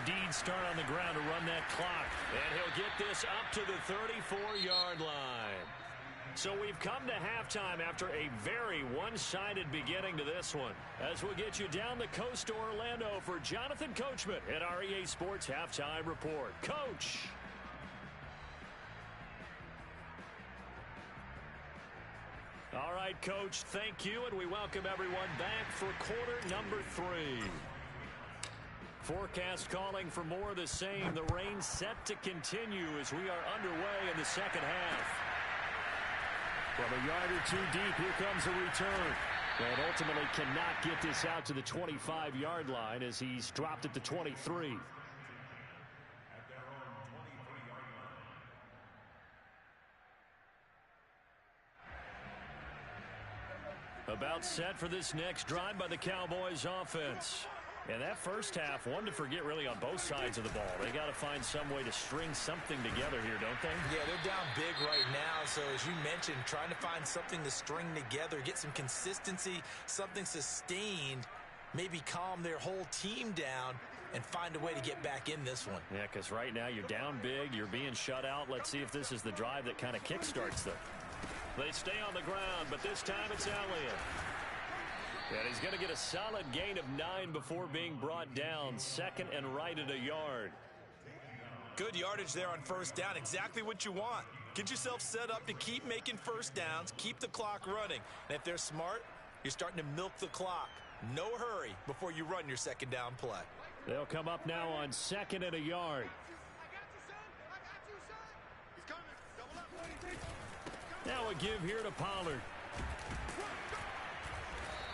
indeed start on the ground to run that clock. And he'll get this up to the 34-yard line. So we've come to halftime after a very one-sided beginning to this one. As we'll get you down the coast to Orlando for Jonathan Coachman at our EA Sports Halftime Report. Coach! All right, Coach, thank you, and we welcome everyone back for quarter number 3. Forecast calling for more of the same. The rain set to continue as we are underway in the second half. From a yard or two deep, here comes a return. And ultimately cannot get this out to the 25-yard line as he's dropped it to 23. About set for this next drive by the Cowboys offense. And that first half, one to forget really on both sides of the ball. They got to find some way to string something together here, don't they? Yeah, they're down big right now. So as you mentioned, trying to find something to string together, get some consistency, something sustained, maybe calm their whole team down and find a way to get back in this one. Yeah, because right now you're down big, you're being shut out. Let's see if this is the drive that kind of kickstarts them. They stay on the ground, but this time it's Elliott. And he's going to get a solid gain of 9 before being brought down. Second and right at a yard. Good yardage there on first down. Exactly what you want. Get yourself set up to keep making first downs, keep the clock running. And if they're smart, you're starting to milk the clock. No hurry before you run your second down play. They'll come up now on second and a yard. Now a give here to Pollard.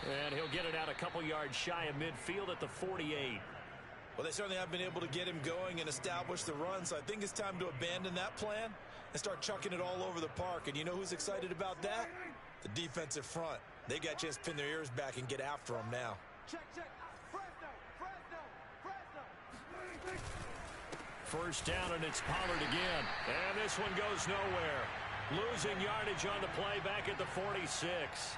And he'll get it out a couple yards shy of midfield at the 48. Well, they certainly have been able to get him going and establish the run, so I think it's time to abandon that plan and start chucking it all over the park. And you know who's excited about that? The defensive front. They got a chance to pin their ears back and get after him now. First down, and it's Pollard again. And this one goes nowhere. Losing yardage on the play back at the 46.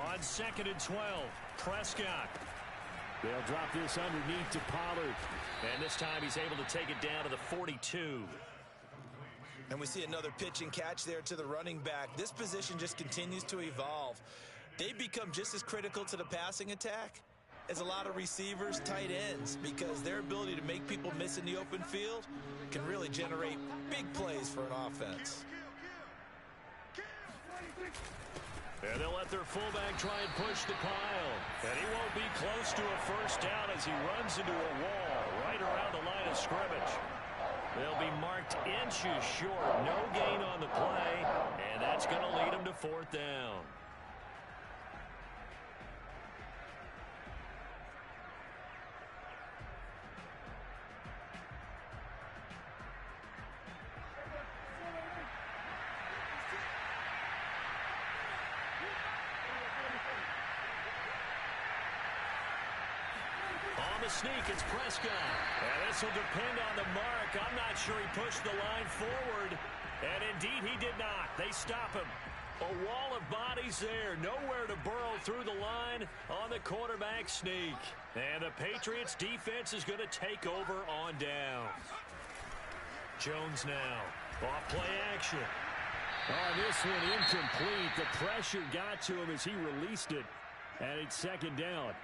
On second and 12, Prescott. They'll drop this underneath to Pollard. And this time he's able to take it down to the 42. And we see another pitch and catch there to the running back. This position just continues to evolve. They become just as critical to the passing attack as a lot of receivers, tight ends, because their ability to make people miss in the open field can really generate big plays for an offense. And they'll let their fullback try and push the pile. And he won't be close to a first down as he runs into a wall right around the line of scrimmage. They'll be marked inches short. No gain on the play. And that's going to lead them to fourth down. Sneak, it's Prescott. And this will depend on the mark. I'm not sure he pushed the line forward. And indeed, he did not. They stop him. A wall of bodies there. Nowhere to burrow through the line on the quarterback sneak. And the Patriots defense is going to take over on down. Jones now. Off play action. Oh, this one incomplete. The pressure got to him as he released it. And it's second down.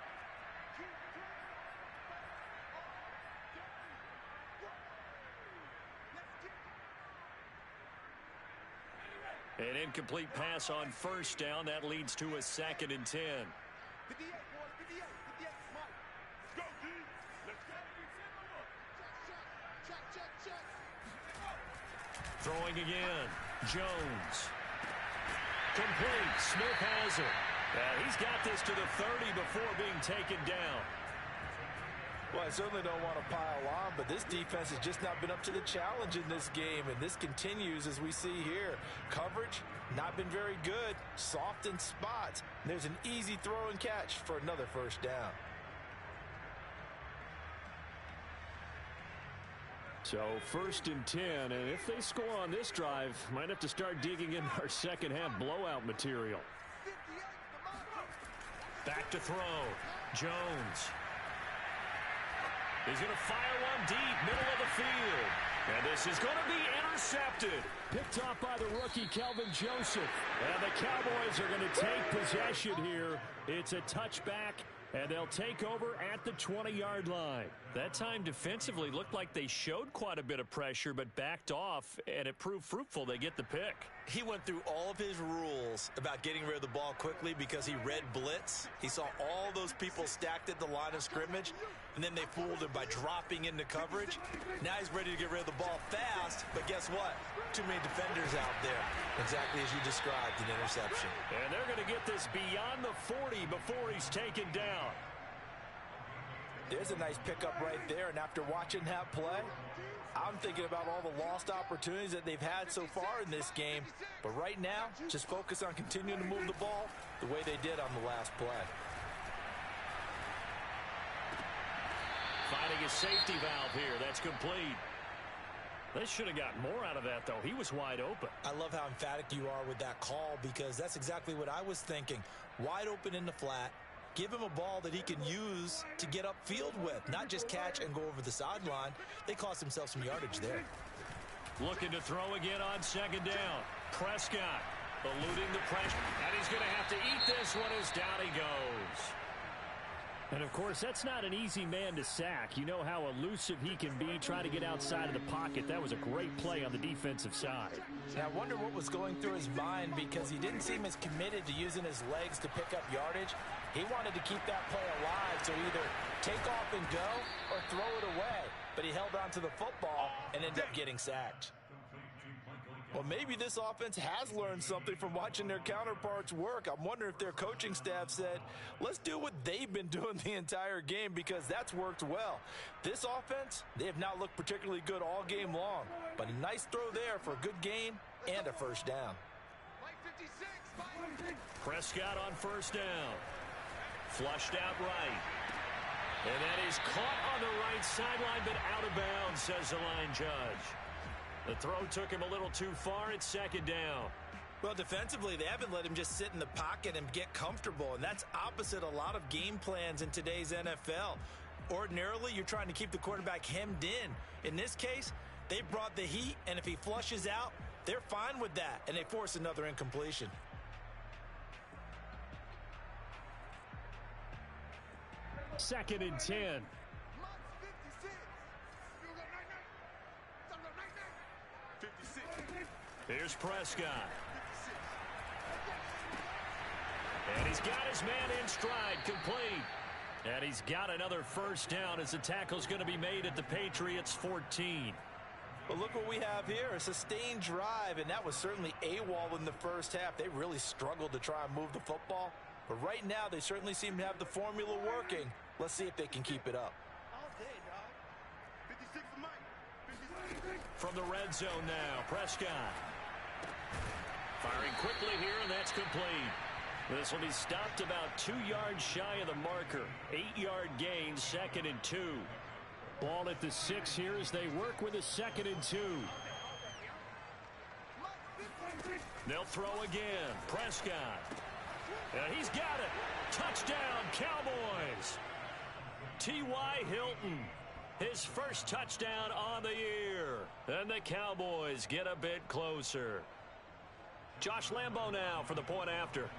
An incomplete pass on first down. That leads to a second and 10. Throwing again. Jones. Complete. Smith has it. He's got this to the 30 before being taken down. Well, I certainly don't want to pile on, but this defense has just not been up to the challenge in this game, and this continues as we see here. Coverage, not been very good, soft in spots. And there's an easy throw and catch for another first down. So first and 10, and if they score on this drive, might have to start digging in our second half blowout material. Back to throw. Jones. He's going to fire one deep, middle of the field. And this is going to be intercepted. Picked off by the rookie, Kelvin Joseph. And the Cowboys are going to take possession here. It's a touchback, and they'll take over at the 20-yard line. That time defensively looked like they showed quite a bit of pressure, but backed off, and it proved fruitful. They get the pick. He went through all of his rules about getting rid of the ball quickly because he read blitz. He saw all those people stacked at the line of scrimmage, and then they fooled him by dropping into coverage. Now he's ready to get rid of the ball fast, but guess what? Too many defenders out there. Exactly as you described, an interception. And they're going to get this beyond the 40 before he's taken down. There's a nice pickup right there, and after watching that play, I'm thinking about all the lost opportunities that they've had so far in this game. But right now, just focus on continuing to move the ball the way they did on the last play. Finding a safety valve here. That's complete. They should have got more out of that, though. He was wide open. I love how emphatic you are with that call because that's exactly what I was thinking. Wide open in the flat. Give him a ball that he can use to get upfield with, not just catch and go over the sideline. They cost themselves some yardage there. Looking to throw again on second down. Prescott eluding the pressure. And he's going to have to eat this one as down he goes. And, of course, that's not an easy man to sack. You know how elusive he can be trying to get outside of the pocket. That was a great play on the defensive side. Now, I wonder what was going through his mind because he didn't seem as committed to using his legs to pick up yardage. He wanted to keep that play alive, so either take off and go or throw it away. But he held on to the football and ended up getting sacked. Well, maybe this offense has learned something from watching their counterparts work. I'm wondering if their coaching staff said, let's do what they've been doing the entire game because that's worked well. This offense, they have not looked particularly good all game long. But a nice throw there for a good gain and a first down. Prescott on first down. Flushed out right. And that is caught on the right sideline, but out of bounds, says the line judge. The throw took him a little too far. It's second down. Well, defensively, they haven't let him just sit in the pocket and get comfortable, and that's opposite a lot of game plans in today's NFL. Ordinarily, you're trying to keep the quarterback hemmed in. In this case, they brought the heat, and if he flushes out, they're fine with that, and they force another incompletion. Second and 10. Here's Prescott. And he's got his man in stride, complete. And he's got another first down as the tackle's going to be made at the Patriots' 14. But look what we have here, a sustained drive, and that was certainly AWOL in the first half. They really struggled to try and move the football. But right now, they certainly seem to have the formula working. Let's see if they can keep it up. From the red zone now, Prescott. Firing quickly here, and that's complete. This will be stopped about 2 yards shy of the marker. 8-yard gain, second and 2. Ball at the 6 here as they work with a second and 2. They'll throw again. Prescott. And he's got it. Touchdown, Cowboys. T.Y. Hilton. His first touchdown on the year. And the Cowboys get a bit closer. Josh Lambo now for the point after.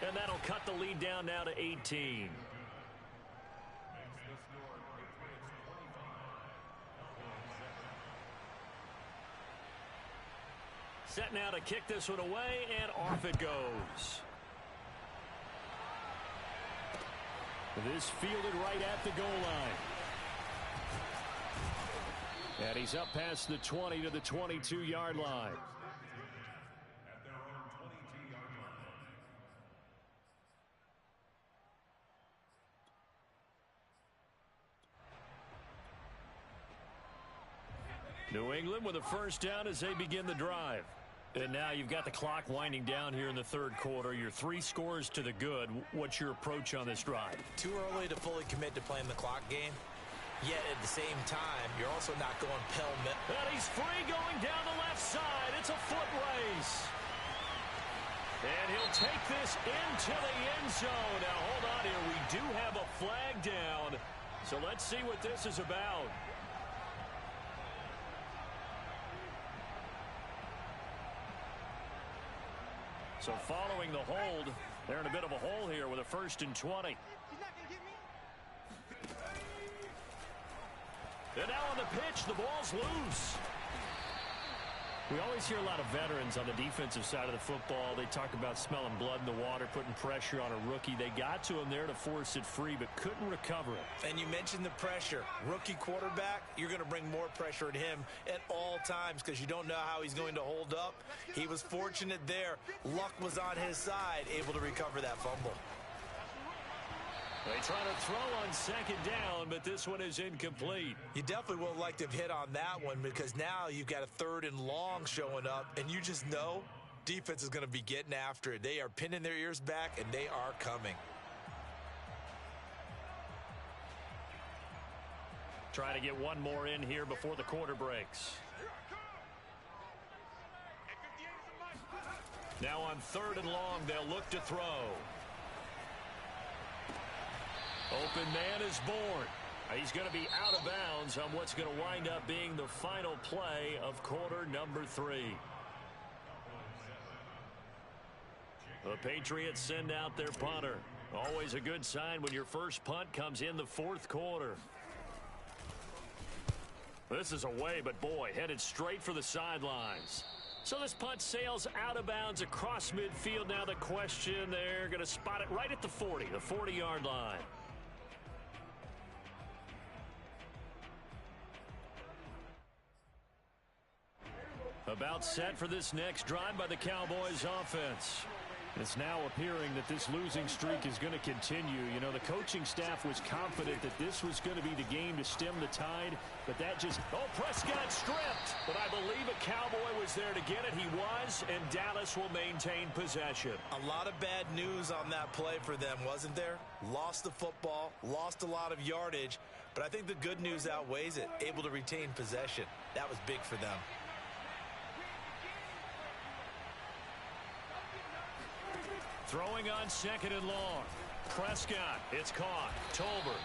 And that'll cut the lead down now to 18. Set now to kick this one away, and off it goes. This fielded right at the goal line. And he's up past the 20 to the 22-yard line. New England with a first down as they begin the drive. And now you've got the clock winding down here in the third quarter. You're 3 scores to the good. What's your approach on this drive? Too early to fully commit to playing the clock game. Yet at the same time, you're also not going pell-mell. And he's free going down the left side. It's a foot race. And he'll take this into the end zone. Now, hold on here. We do have a flag down. So let's see what this is about. So following the hold, they're in a bit of a hole here with a 1st and 20. And now on the pitch, the ball's loose. We always hear a lot of veterans on the defensive side of the football. They talk about smelling blood in the water, putting pressure on a rookie. They got to him there to force it free, but couldn't recover it. And you mentioned the pressure. Rookie quarterback, you're going to bring more pressure at him at all times because you don't know how he's going to hold up. He was fortunate there. Luck was on his side, able to recover that fumble. They try to throw on 2nd down, but this one is incomplete. You definitely would like to have hit on that one because now you've got a 3rd and long showing up, and you just know defense is going to be getting after it. They are pinning their ears back, and they are coming. Try to get one more in here before the quarter breaks. Now on 3rd and long, they'll look to throw. Open man is born. He's going to be out of bounds on what's going to wind up being the final play of quarter number 3. The Patriots send out their punter. Always a good sign when your first punt comes in the 4th quarter. This is away, but boy, headed straight for the sidelines. So this punt sails out of bounds across midfield. Now the question, they're going to spot it right at the 40, the 40-yard line. About set for this next drive by the Cowboys offense. It's now appearing that this losing streak is going to continue. You know, the coaching staff was confident that this was going to be the game to stem the tide, but that just... Oh, Prescott stripped, but I believe a Cowboy was there to get it. He was, and Dallas will maintain possession. A lot of bad news on that play for them, wasn't there? Lost the football, lost a lot of yardage, but I think the good news outweighs it. Able to retain possession. That was big for them. Throwing on 2nd and long. Prescott, it's caught. Tolbert.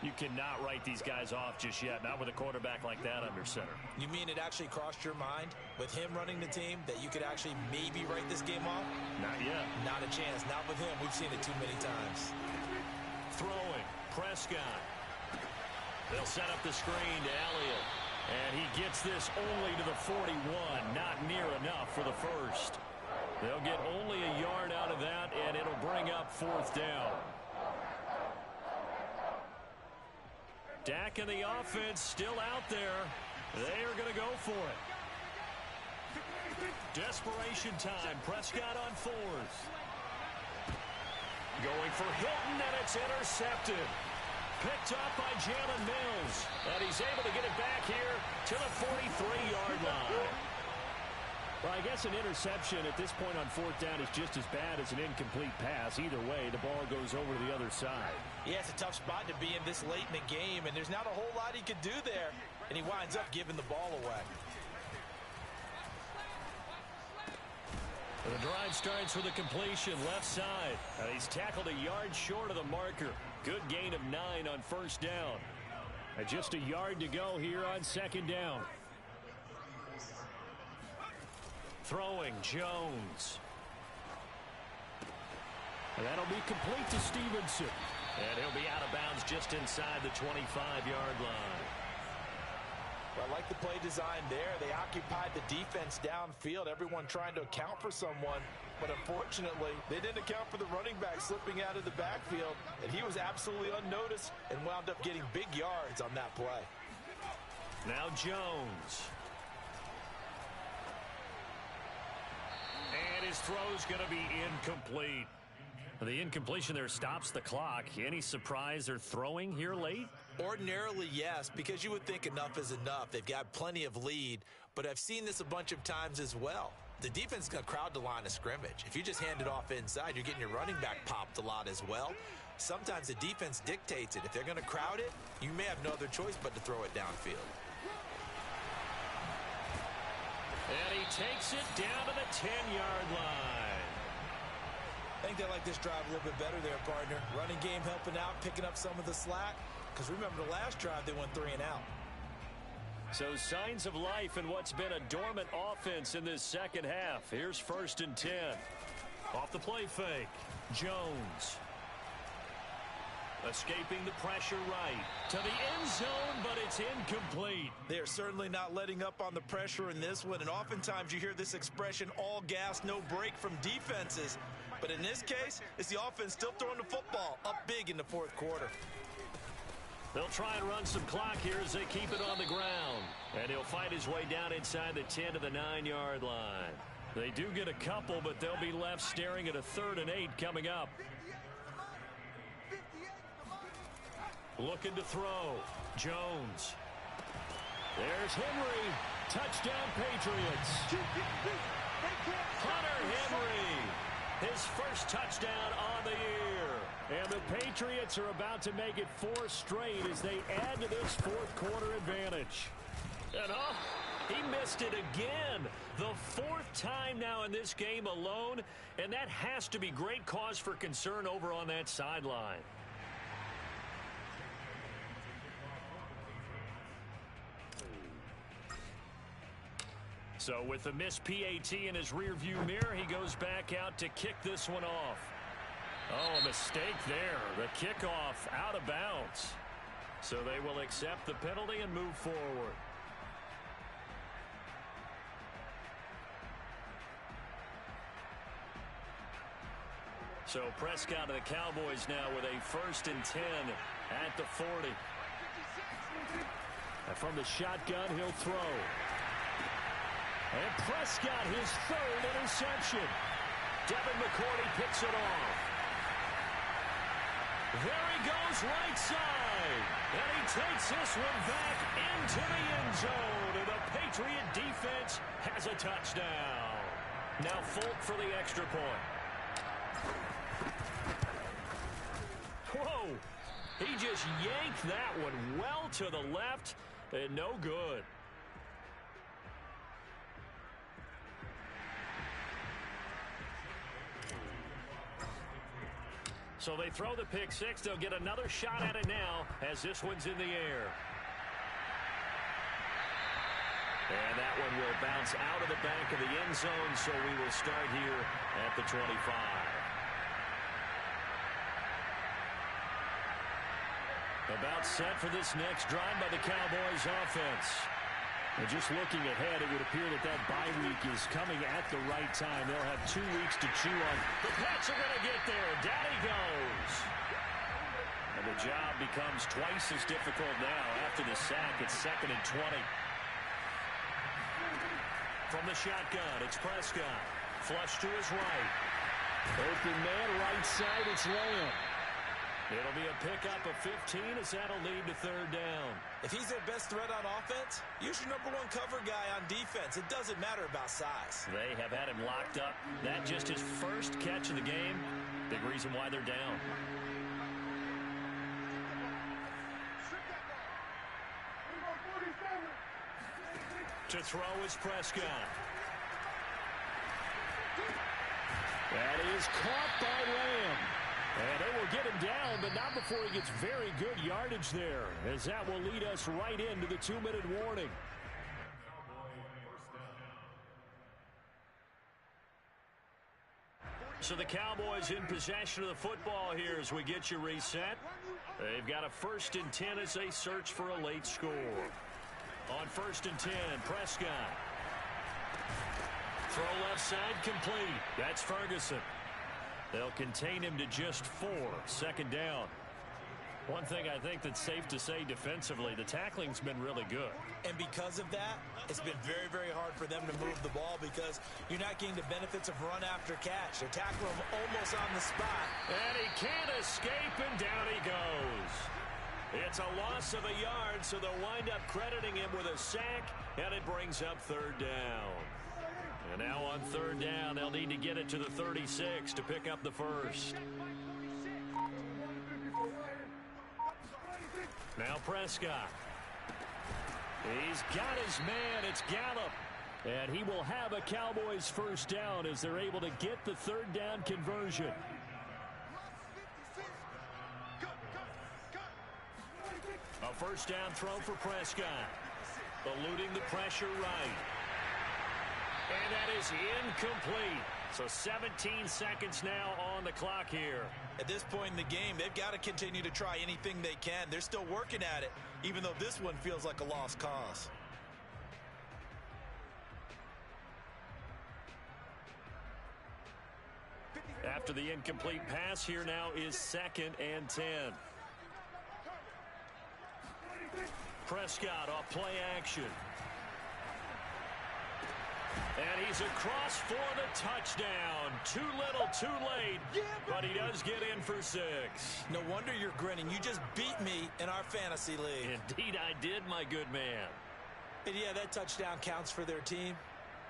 You cannot write these guys off just yet, not with a quarterback like that under center. You mean it actually crossed your mind with him running the team that you could actually maybe write this game off? Not yet. Not a chance. Not with him. We've seen it too many times. Throwing. Prescott. They'll set up the screen to Elliott. And he gets this only to the 41. Not near enough for the first. They'll get only a yard out of that, and it'll bring up 4th down. Dak and the offense still out there. They are going to go for it. Desperation time. Prescott on 4th. Going for Hilton, and it's intercepted. Picked up by Jalen Mills. And he's able to get it back here to the 43-yard line. Well, I guess an interception at this point on 4th down is just as bad as an incomplete pass. Either way, the ball goes over to the other side. Yeah, it's a tough spot to be in this late in the game, and there's not a whole lot he could do there, and he winds up giving the ball away. The drive starts with a completion left side. He's tackled a yard short of the marker. Good gain of 9 on 1st down. And just a yard to go here on 2nd down. Throwing, Jones. And that'll be complete to Stevenson. And he'll be out of bounds just inside the 25-yard line. Well, I like the play design there. They occupied the defense downfield, everyone trying to account for someone. But unfortunately, they didn't account for the running back slipping out of the backfield. And he was absolutely unnoticed and wound up getting big yards on that play. Now Jones. And his throw's going to be incomplete. The incompletion there stops the clock. Any surprise they're throwing here late? Ordinarily, yes, because you would think enough is enough. They've got plenty of lead. but I've seen this a bunch of times as well. The defense is going to crowd the line of scrimmage. If you just hand it off inside, you're getting your running back popped a lot as well. Sometimes the defense dictates it. If they're going to crowd it, you may have no other choice but to throw it downfield. And he takes it down to the 10-yard line. I think they like this drive a little bit better there, partner. Running game helping out, picking up some of the slack. Because remember, the last drive, they went 3 and out. So signs of life in what's been a dormant offense in this second half. Here's 1st and 10. Off the play fake. Jones. Escaping the pressure right to the end zone, but it's incomplete. They are certainly not letting up on the pressure in this one, and oftentimes you hear this expression, all gas, no break from defenses. But in this case, it's the offense still throwing the football up big in the 4th quarter. They'll try and run some clock here as they keep it on the ground. And he'll fight his way down inside the 10 to the 9-yard line. They do get a couple, but they'll be left staring at a 3rd and 8 coming up. Looking to throw. Jones. There's Henry. Touchdown, Patriots. Hunter Henry. His first touchdown on the year. And the Patriots are about to make it 4 straight as they add to this 4th quarter advantage. And he missed it again. The 4th time now in this game alone. And that has to be great cause for concern over on that sideline. So with the missed PAT in his rearview mirror, he goes back out to kick this one off. Oh, a mistake there. The kickoff out of bounds. So they will accept the penalty and move forward. So Prescott of the Cowboys now with a 1st and 10 at the 40. And from the shotgun, he'll throw. And Prescott, his 3rd interception. Devin McCourty picks it off. There he goes right side. And he takes this one back into the end zone. And the Patriot defense has a touchdown. Now Folk for the extra point. Whoa. He just yanked that one well to the left and no good. So they throw the pick 6. They'll get another shot at it now as this one's in the air. And that one will bounce out of the back of the end zone, so we will start here at the 25. About set for this next drive by the Cowboys offense. And just looking ahead, it would appear that that bye week is coming at the right time. They'll have 2 weeks to chew on. The Pats are going to get there. Down he goes. And the job becomes twice as difficult now after the sack. It's 2nd and 20. From the shotgun, it's Prescott. Flush to his right. Open man, right side, it's Lamb. It'll be a pickup of 15 as that'll lead to 3rd down. If he's their best threat on offense, use your #1 cover guy on defense. It doesn't matter about size. They have had him locked up. That just his first catch of the game. Big reason why they're down. To throw is Prescott. That is caught by Lamb. And they will get him down, but not before he gets very good yardage there, as that will lead us right into the 2-minute warning. So the Cowboys in possession of the football here as we get you reset. They've got a 1st and 10 as they search for a late score. On 1st and 10, Prescott. Throw left side complete. That's Ferguson. They'll contain him to just 4. 2nd down. One thing I think that's safe to say defensively, the tackling's been really good. And because of that, it's been very, very hard for them to move the ball because you're not getting the benefits of run after catch. They're tackling him almost on the spot. And he can't escape, and down he goes. It's a loss of a yard, so they'll wind up crediting him with a sack, and it brings up third down. And now on third down, they'll need to get it to the 36 to pick up the first. Now Prescott. He's got his man. It's Gallup. And he will have a Cowboys first down as they're able to get the third down conversion. A first down throw for Prescott. Eluding the pressure right. And that is incomplete. So 17 seconds now on the clock here. At this point in the game, they've got to continue to try anything they can. They're still working at it, even though this one feels like a lost cause. After the incomplete pass, here now is 2nd and 10. Prescott off play action. And he's across for the touchdown. Too little, too late, but he does get in for 6. No wonder you're grinning. You just beat me in our fantasy league. Indeed I did, my good man. And yeah, that touchdown counts for their team,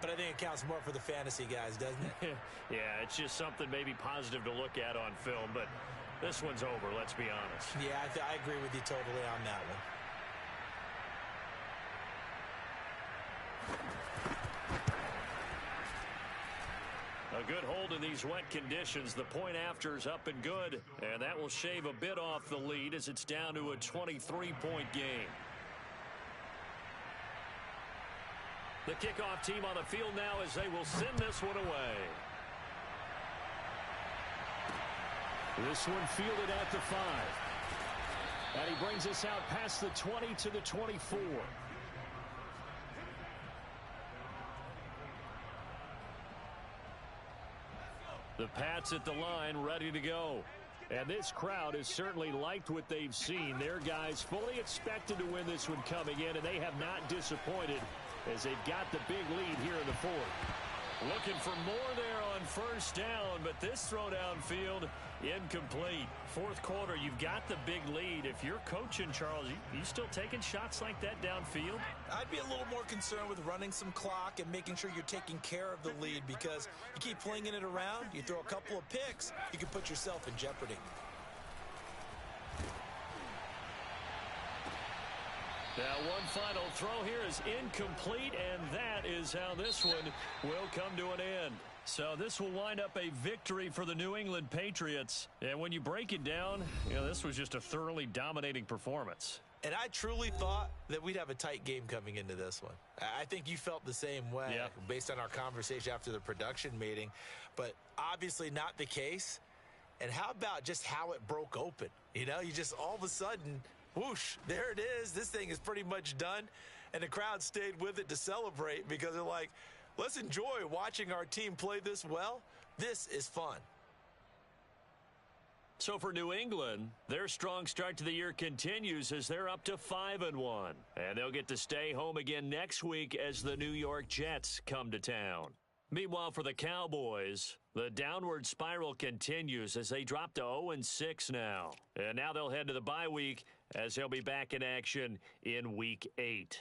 but I think it counts more for the fantasy guys, doesn't it? Yeah, it's just something maybe positive to look at on film, but this one's over, let's be honest. Yeah, I agree with you totally on that one. A good hold in these wet conditions. The point after is up and good, and that will shave a bit off the lead as it's down to a 23-point game. The kickoff team on the field now as they will send this one away. This one fielded at the 5. And he brings us out past the 20 to the 24. The Pats at the line ready to go. And this crowd has certainly liked what they've seen. Their guys fully expected to win this one coming in, and they have not disappointed as they've got the big lead here in the 4th. Looking for more there on first down, but this throw downfield incomplete. 4th quarter, you've got the big lead. If you're coaching, Charles, you still taking shots like that downfield? I'd be a little more concerned with running some clock and making sure you're taking care of the lead, because you keep flinging it around, you throw a couple of picks, you can put yourself in jeopardy. Now one final throw here is incomplete, and that is how this one will come to an end. So this will wind up a victory for the New England Patriots. And when you break it down, this was just a thoroughly dominating performance. And I truly thought that we'd have a tight game coming into this one. I think you felt the same way based on our conversation after the production meeting, but obviously not the case. And how about just how it broke open? You just all of a sudden, whoosh, there it is. This thing is pretty much done. And the crowd stayed with it to celebrate because they're like, let's enjoy watching our team play this well. This is fun. So for New England, their strong start to the year continues as they're up to 5-1. And they'll get to stay home again next week as the New York Jets come to town. Meanwhile, for the Cowboys, the downward spiral continues as they drop to 0-6 now. And now they'll head to the bye week as they'll be back in action in Week 8.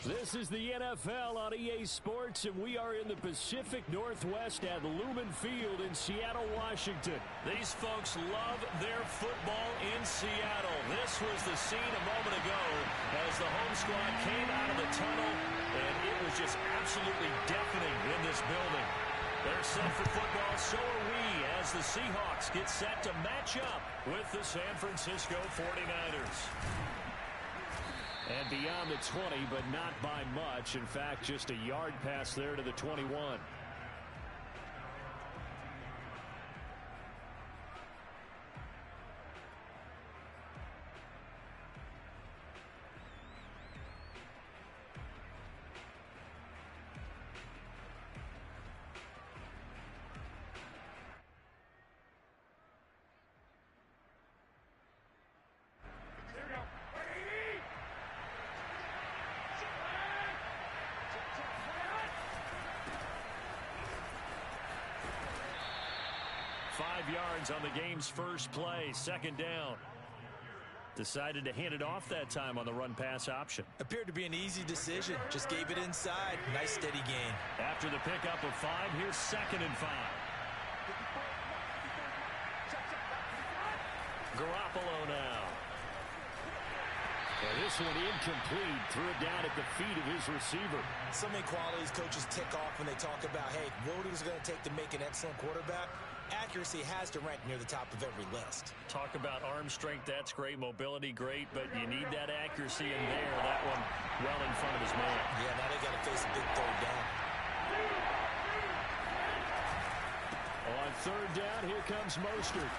This is the NFL on EA Sports, and we are in the Pacific Northwest at Lumen Field in Seattle, Washington. These folks love their football in Seattle. This was the scene a moment ago as the home squad came out of the tunnel, and it was just absolutely deafening in this building. They're set for football, so are we, as the Seahawks get set to match up with the San Francisco 49ers. And beyond the 20, but not by much. In fact, just a yard pass there to the 21. Yards on the game's first play, second down. Decided to hand it off that time on the run-pass option. Appeared to be an easy decision. Just gave it inside. Nice steady gain. After the pickup of 5, here's 2nd and 5. Garoppolo now. And this one incomplete. Threw it down at the feet of his receiver. So many qualities coaches tick off when they talk about, hey, what is it going to take to make an excellent quarterback? Accuracy has to rank near the top of every list. Talk about arm strength, that's great. Mobility, great, but you need that accuracy in there. That one well in front of his man. Yeah, now they got to face a big third down. On third down, here comes Mostert.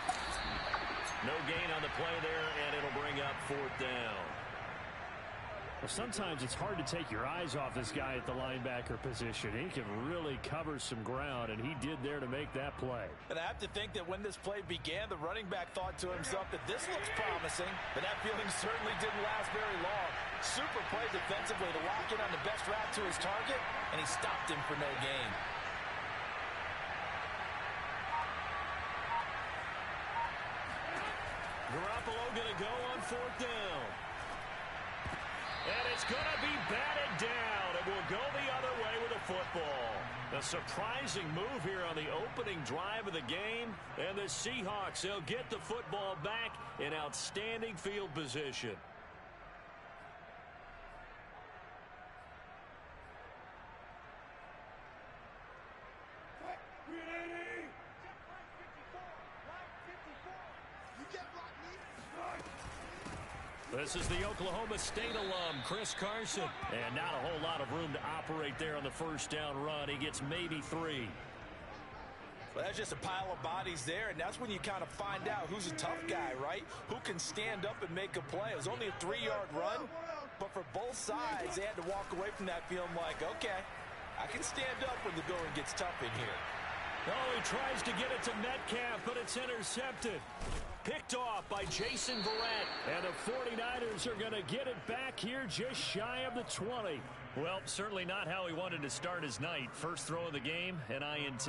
No gain on the play there, and it'll bring up 4th down. Well, sometimes it's hard to take your eyes off this guy at the linebacker position. He can really cover some ground, and he did there to make that play. And I have to think that when this play began, the running back thought to himself that this looks promising, but that feeling certainly didn't last very long. Super play defensively to lock in on the best route to his target, and he stopped him for no gain. Garoppolo going to go on 4th down. And it's going to be batted down. It will go the other way with a football. A surprising move here on the opening drive of the game. And the Seahawks, they'll get the football back in outstanding field position. This is the Oklahoma State alum, Chris Carson. And not a whole lot of room to operate there on the first down run. He gets maybe 3. Well, that's just a pile of bodies there, and that's when you kind of find out who's a tough guy, right? Who can stand up and make a play. It was only a 3-yard run, but for both sides, they had to walk away from that feeling like, okay, I can stand up when the going gets tough in here. Oh, he tries to get it to Metcalf, but it's intercepted. Picked off by Jason Verrett. And the 49ers are going to get it back here just shy of the 20. Well, certainly not how he wanted to start his night. First throw of the game, an INT.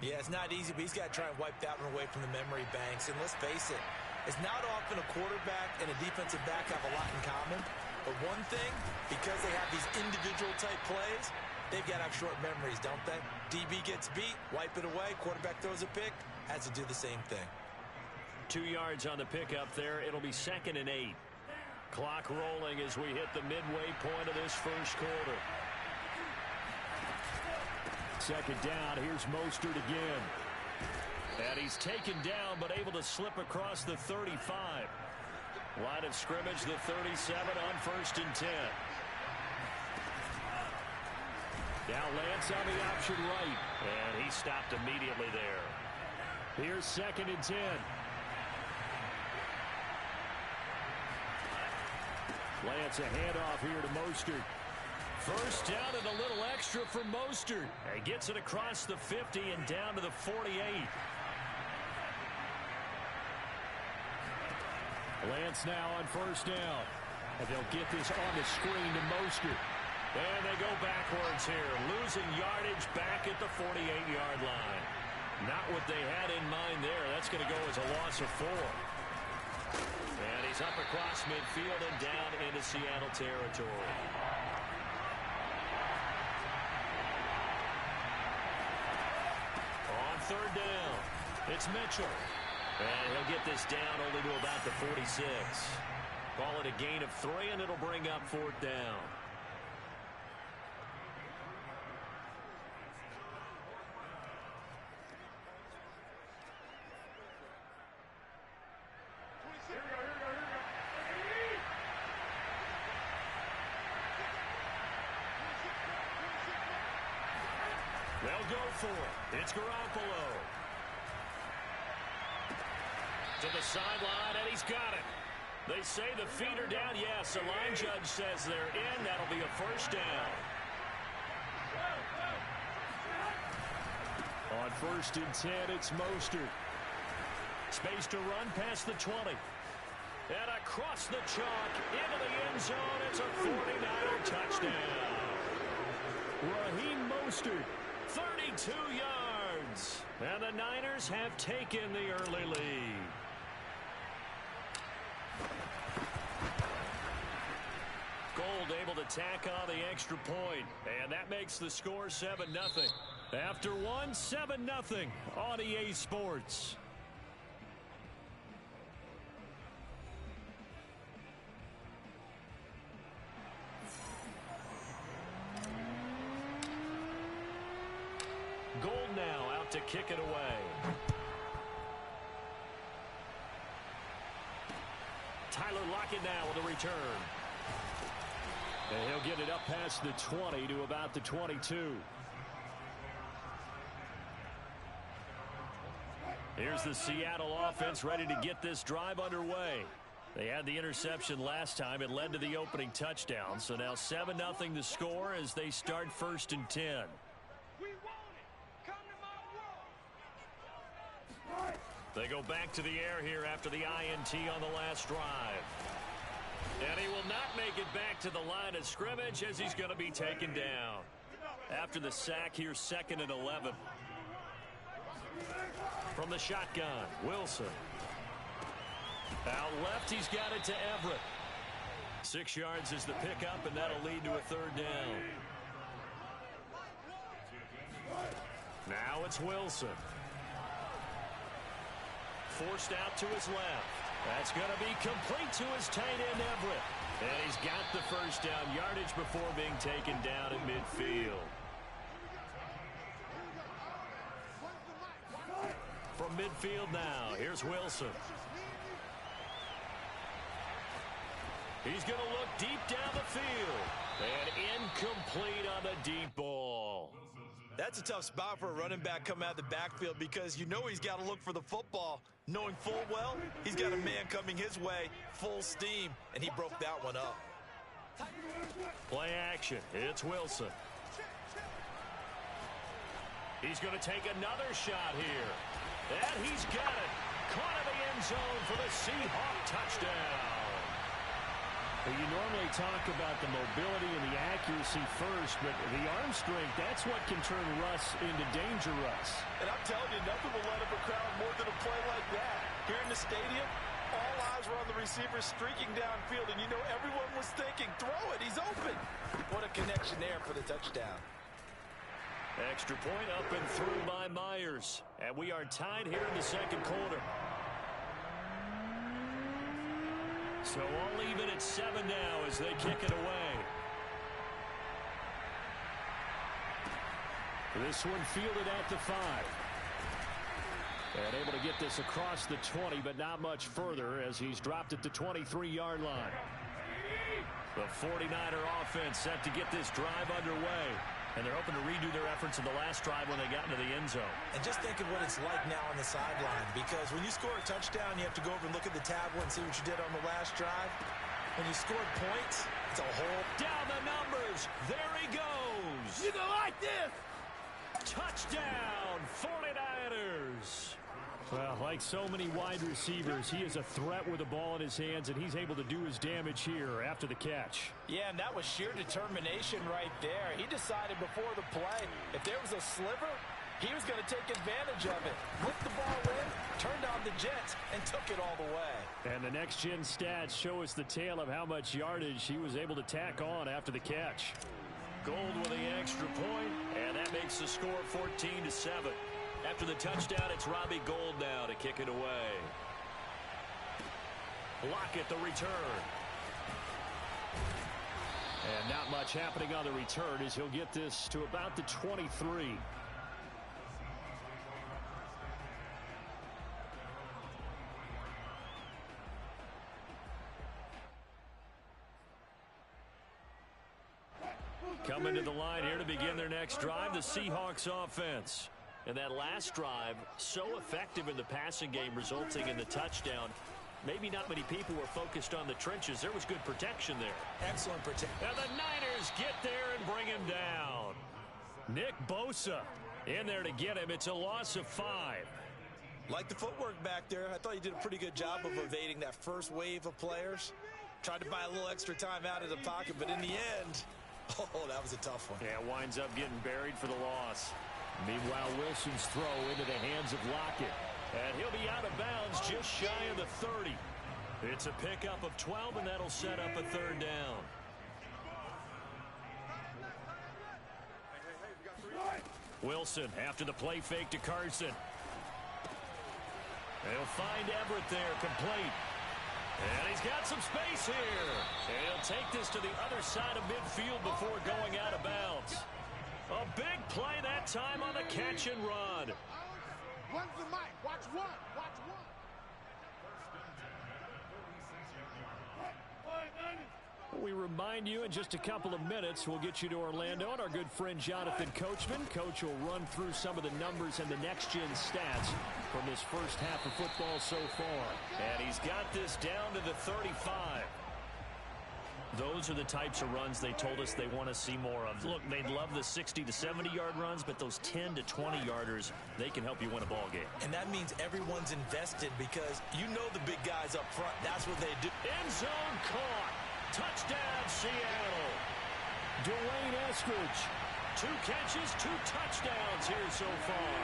Yeah, it's not easy, but he's got to try and wipe that one away from the memory banks. And let's face it, it's not often a quarterback and a defensive back have a lot in common. But one thing, because they have these individual type plays, they've got to have short memories, don't they? DB gets beat, wipe it away, quarterback throws a pick, has to do the same thing. 2 yards on the pickup there. It'll be 2nd and 8. Clock rolling as we hit the midway point of this first quarter. Second down, here's Mostert again. And he's taken down, but able to slip across the 35. Line of scrimmage, the 37 on 1st and 10. Now Lance on the option right. And he stopped immediately there. Here's 2nd and 10. Lance a handoff here to Mostert. First down and a little extra for Mostert. He gets it across the 50 and down to the 48. Lance now on 1st down. And they'll get this on the screen to Mostert. And they go backwards here. Losing yardage back at the 48-yard line. Not what they had in mind there. That's going to go as a loss of 4. And he's up across midfield and down into Seattle territory. On 3rd down, it's Mitchell. And he'll get this down only to about the 46. Call it a gain of 3, and it'll bring up 4th down. They'll go for it. It's Garoppolo. To the sideline, and he's got it. They say the feet are down. Yes, the line judge says they're in. That'll be a 1st down. On 1st and 10, it's Mostert. Space to run past the 20. And across the chalk into the end zone. It's a 49er touchdown. Raheem Mostert, 32 yards. And the Niners have taken the early lead. Gold able to tack on the extra point. And that makes the score 7-0. After one, 7-0 on EA Sports. Gold now out to kick it away. Tyler Lockett now with a return. And he'll get it up past the 20 to about the 22. Here's the Seattle offense ready to get this drive underway. They had the interception last time. It led to the opening touchdown. So now 7-0 the score as they start 1st and 10. They go back to the air here after the INT on the last drive. And he will not make it back to the line of scrimmage as he's going to be taken down. After the sack, here's 2nd and 11. From the shotgun, Wilson. Out left, he's got it to Everett. 6 yards is the pickup, and that'll lead to a 3rd down. Now it's Wilson. Forced out to his left. That's going to be complete to his tight end, Everett. And he's got the 1st down yardage before being taken down at midfield. From midfield now, here's Wilson. He's going to look deep down the field. And incomplete on the deep ball. That's a tough spot for a running back coming out of the backfield because you know he's got to look for the football, knowing full well he's got a man coming his way, full steam, and he broke that one up. Play action. It's Wilson. He's going to take another shot here. And he's got it. Caught in the end zone for the Seahawk touchdown. Well, you normally talk about the mobility and the accuracy first, but the arm strength, that's what can turn Russ into danger Russ. And I'm telling you, nothing will light up a crowd more than a play like that. Here in the stadium, all eyes were on the receiver streaking downfield, and you know everyone was thinking, throw it, he's open. What a connection there for the touchdown. Extra point up and through by Myers. And we are tied here in the second quarter. So all even at 7 now as they kick it away. This one fielded at the 5. And able to get this across the 20, but not much further as he's dropped at the 23-yard line. The 49er offense set to get this drive underway. And they're hoping to redo their efforts in the last drive when they got into the end zone. And just think of what it's like now on the sideline, because when you score a touchdown, you have to go over and look at the tablet and see what you did on the last drive. When you scored points, it's a whole... Down the numbers. There he goes. You gonna like this? Touchdown, 49ers. Well, like so many wide receivers, he is a threat with the ball in his hands, and he's able to do his damage here after the catch. Yeah, and that was sheer determination right there. He decided before the play, if there was a sliver, he was going to take advantage of it. Whipped the ball in, turned on the jets, and took it all the way. And the next-gen stats show us the tale of how much yardage he was able to tack on after the catch. Gold with the extra point, and that makes the score 14-7. After the touchdown, it's Robbie Gould now to kick it away. Lockett the return. And not much happening on the return as he'll get this to about the 23. Coming to the line here to begin their next drive, the Seahawks offense. And that last drive, so effective in the passing game, resulting in the touchdown. Maybe not many people were focused on the trenches. There was good protection there. Excellent protection. And the Niners get there and bring him down. Nick Bosa in there to get him. It's a loss of 5. Like the footwork back there, I thought he did a pretty good job of evading that first wave of players. Tried to buy a little extra time out of the pocket, but in the end, oh, that was a tough one. Yeah, winds up getting buried for the loss. Meanwhile, Wilson's throw into the hands of Lockett. And he'll be out of bounds just shy of the 30. It's a pickup of 12, and that'll set up a third down. Wilson after the play fake to Carson. They'll find Everett there, complete. And he's got some space here. And he'll take this to the other side of midfield before going out of bounds. A big play that time on the catch and run. One's the mic. Watch one. Watch one. We remind you in just a couple of minutes, we'll get you to Orlando, and our good friend Jonathan Coachman. Coach will run through some of the numbers and the next-gen stats from this first half of football so far. And he's got this down to the 35. Those are the types of runs they told us they want to see more of. Look, they'd love the 60 to 70-yard runs, but those 10 to 20-yarders, they can help you win a ball game. And that means everyone's invested because you know the big guys up front. That's what they do. End zone caught. Touchdown, Seattle. Dwayne Eskridge. 2 catches, 2 touchdowns here so far.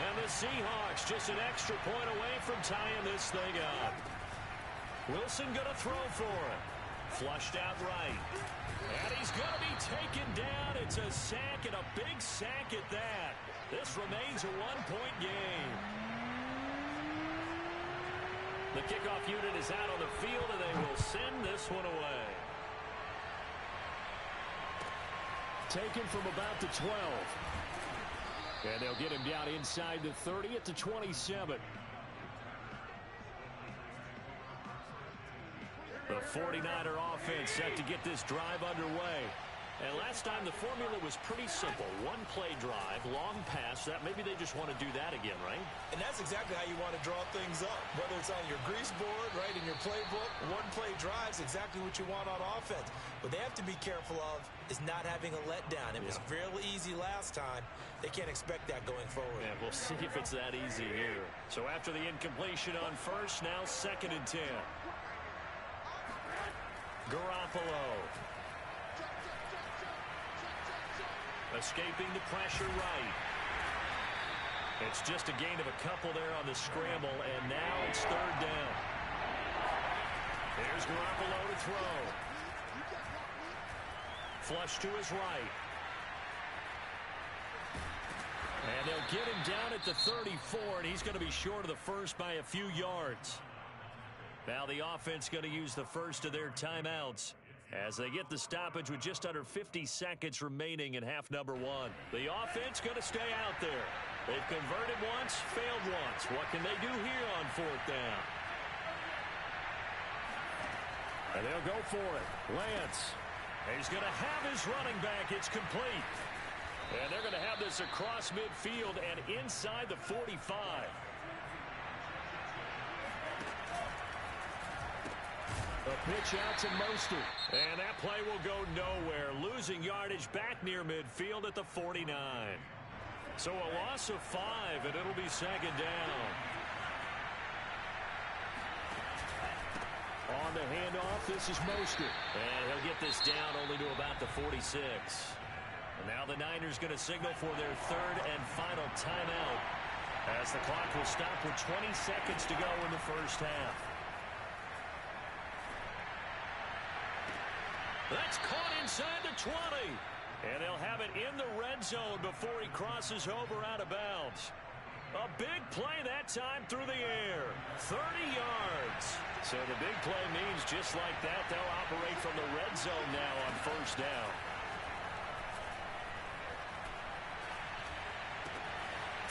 And the Seahawks just an extra point away from tying this thing up. Wilson going to throw for it. Flushed out right. And he's going to be taken down. It's a sack, and a big sack at that. This remains a 1-point game. The kickoff unit is out on the field, and they will send this one away. Taken from about the 12. And they'll get him down inside the 30 at the 27. The 49er offense set to get this drive underway. And last time the formula was pretty simple. One play drive, long pass. That maybe they just want to do that again, right? And that's exactly how you want to draw things up. Whether it's on your grease board, right, in your playbook, one play drive is exactly what you want on offense. What they have to be careful of is not having a letdown. It was fairly easy last time. They can't expect that going forward. Yeah, we'll see if it's that easy here. So after the incompletion on first, now 2nd and 10. Garoppolo. Escaping the pressure right. It's just a gain of a couple there on the scramble, and now it's 3rd down. Here's Garoppolo to throw. Flush to his right. And they'll get him down at the 34, and he's going to be short of the first by a few yards. Now the offense going to use the first of their timeouts as they get the stoppage with just under 50 seconds remaining in half number one. The offense going to stay out there. They've converted once, failed once. What can they do here on fourth down? And they'll go for it. Lance. He's going to have his running back. It's complete. And they're going to have this across midfield and inside the 45. A pitch out to Mostert. And that play will go nowhere. Losing yardage back near midfield at the 49. So a loss of 5, and it'll be second down. On the handoff, this is Mostert. And he'll get this down only to about the 46. And now the Niners going to signal for their third and final timeout as the clock will stop with 20 seconds to go in the first half. That's caught inside the 20. And they'll have it in the red zone before he crosses over out of bounds. A big play that time through the air. 30 yards. So the big play means just like that, they'll operate from the red zone now on first down.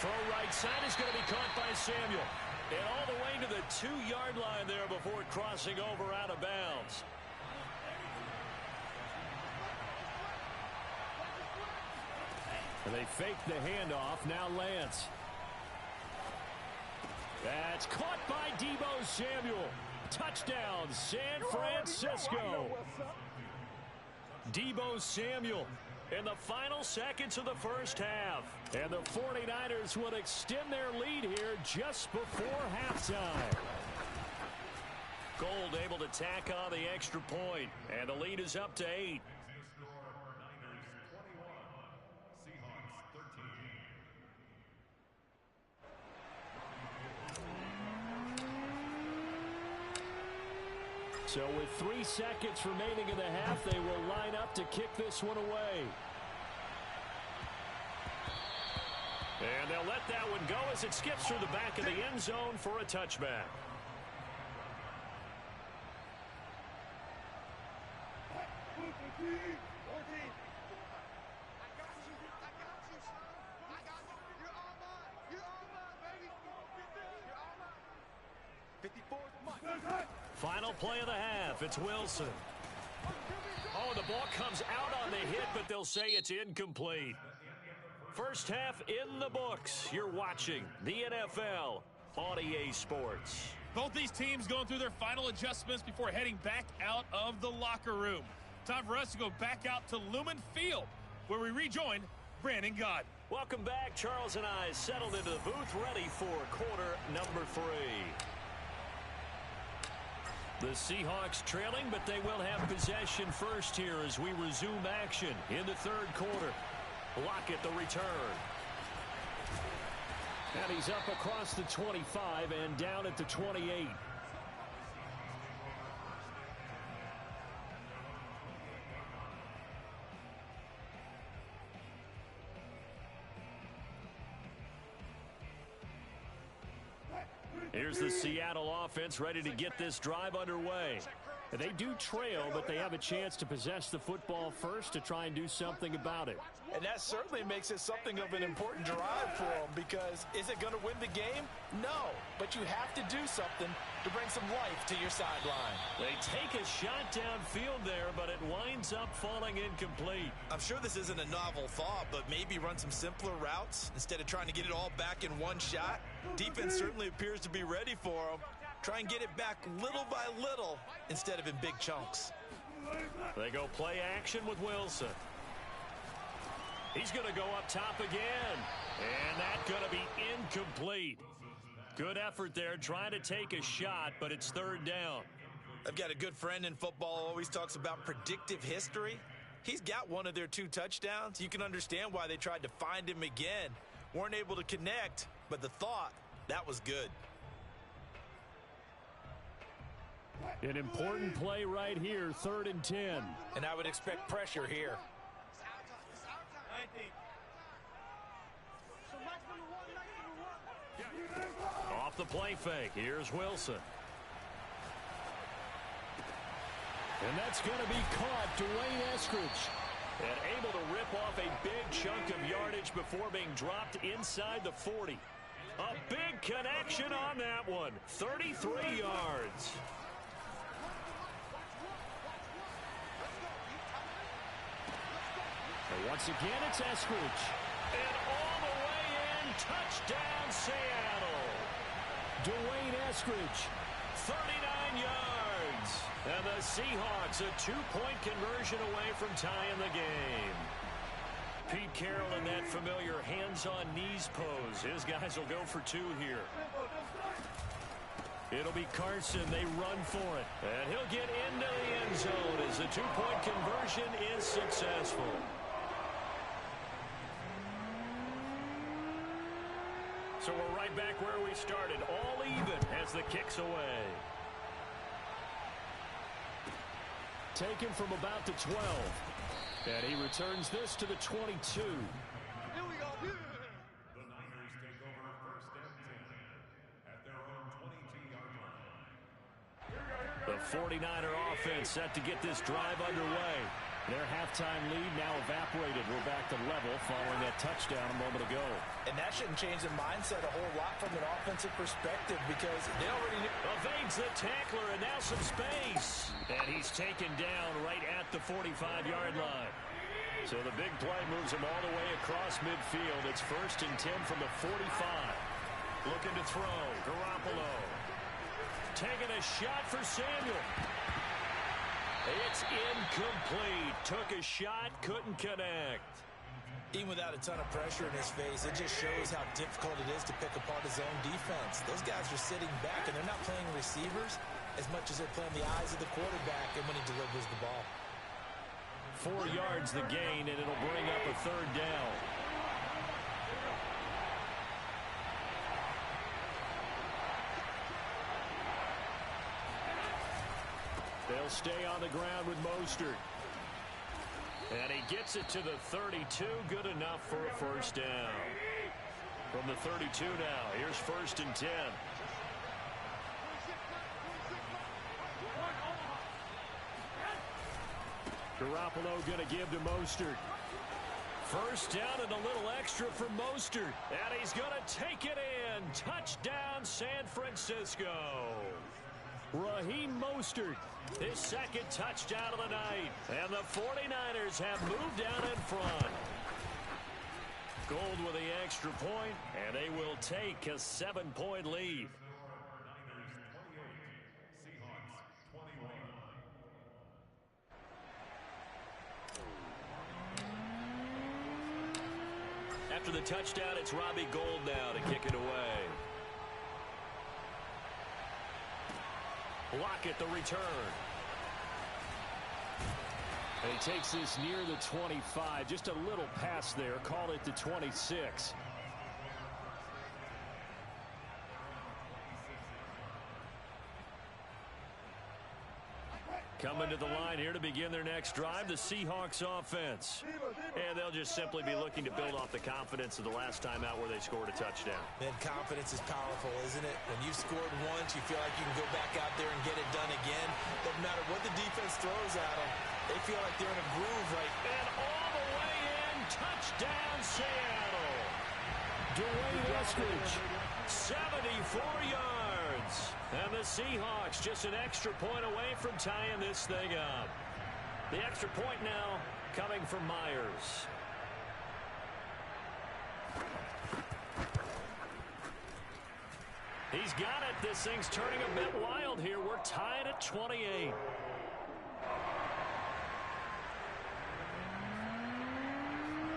Throw right side is going to be caught by Samuel. And all the way to the 2-yard line there before crossing over out of bounds. And they fake the handoff. Now Lance. That's caught by Deebo Samuel. Touchdown, San Francisco. Deebo Samuel in the final seconds of the first half. And the 49ers will extend their lead here just before halftime. Gold able to tack on the extra point. And the lead is up to 8. So with 3 seconds remaining in the half, they will line up to kick this one away. And they'll let that one go as it skips through the back of the end zone for a touchback. Final play of the half. It's Wilson. Oh, the ball comes out on the hit, but they'll say it's incomplete. First half in the books. You're watching the NFL on EA Sports. Both these teams going through their final adjustments before heading back out of the locker room. Time for us to go back out to Lumen Field, where we rejoin Brandon Gott. Welcome back. Charles and I settled into the booth, ready for quarter number 3. The Seahawks trailing, but they will have possession first here as we resume action in the third quarter. Lockett the return. And he's up across the 25 and down at the 28. Here's the Seattle offense ready to get this drive underway. They do trail, but they have a chance to possess the football first to try and do something about it. And that certainly makes it something of an important drive for them, because is it going to win the game? No, but you have to do something to bring some life to your sideline. They take a shot downfield there, but it winds up falling incomplete. I'm sure this isn't a novel thought, but maybe run some simpler routes instead of trying to get it all back in one shot. Defense certainly appears to be ready for them. Try and get it back little by little instead of in big chunks. They go play action with Wilson. He's going to go up top again. And that's going to be incomplete. Good effort there trying to take a shot, but it's third down. I've got a good friend in football who always talks about predictive history. He's got one of their 2 touchdowns. You can understand why they tried to find him again. Weren't able to connect, but the thought, that was good. An important play right here, 3rd and 10. And I would expect pressure here. Off the play fake, here's Wilson. And that's going to be caught. Dwayne Eskridge. And able to rip off a big chunk of yardage before being dropped inside the 40. A big connection on that one. 33 yards. And once again, it's Eskridge. And all the way in. Touchdown, Seattle. Dwayne Eskridge. 39 yards. And the Seahawks a 2-point conversion away from tying the game. Pete Carroll in that familiar hands-on knees pose. His guys will go for 2 here. It'll be Carson. They run for it. And he'll get into the end zone as the 2-point conversion is successful. So we're right back where we started. All even as the kick's away. Taken from about the 12. And he returns this to the 22. Here we go. The Niners take over first and 10 at their own 22-yard line. The 49er offense set to get this drive underway. Their halftime lead now evaporated. We're back to level following that touchdown a moment ago. And that shouldn't change the mindset a whole lot from an offensive perspective because they already knew. Evades the tackler and now some space. And he's taken down right at the 45-yard line. So the big play moves him all the way across midfield. It's 1st and 10 from the 45. Looking to throw. Garoppolo. Taking a shot for Samuel. It's incomplete. Took a shot, couldn't connect. Even without a ton of pressure in his face, it just shows how difficult it is to pick apart his own defense. Those guys are sitting back, and they're not playing receivers as much as they're playing the eyes of the quarterback and when he delivers the ball. 4 yards the gain, and it'll bring up a 3rd down. They'll stay on the ground with Mostert. And he gets it to the 32. Good enough for a 1st down. From the 32 now. Here's 1st and 10. Garoppolo going to give to Mostert. 1st down and a little extra for Mostert. And he's going to take it in. Touchdown, San Francisco. Raheem Mostert. His 2nd touchdown of the night. And the 49ers have moved down in front. Gold with the extra point, and they will take a 7-point lead. After the touchdown, it's Robbie Gould now to kick it away. Lockett the return. And he takes this near the 25. Just a little pass there. Call it the 26. Coming to the line here to begin their next drive, the Seahawks offense. And they'll just simply be looking to build off the confidence of the last time out where they scored a touchdown. Man, confidence is powerful, isn't it? When you've scored once, you feel like you can go back out there and get it done again. Doesn't matter what the defense throws at them. They feel like they're in a groove right now. And all the way in, touchdown Seattle. Dwayne Eskridge. 74 yards. And the Seahawks just an extra point away from tying this thing up. The extra point now coming from Myers. He's got it. This thing's turning a bit wild here. We're tied at 28.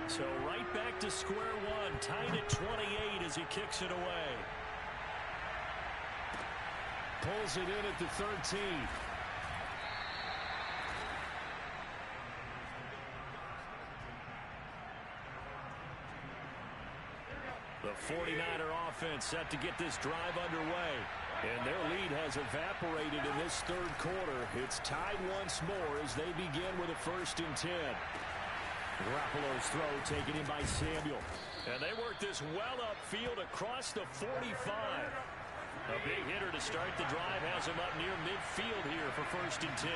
So right back to square one. Tied at 28 as he kicks it away. Pulls it in at the 13. The 49er offense set to get this drive underway. And their lead has evaporated in this 3rd quarter. It's tied once more as they begin with a 1st and 10. Garoppolo's throw taken in by Samuel. And they work this well upfield across the 45. A big hitter to start the drive has him up near midfield here for 1st and 10.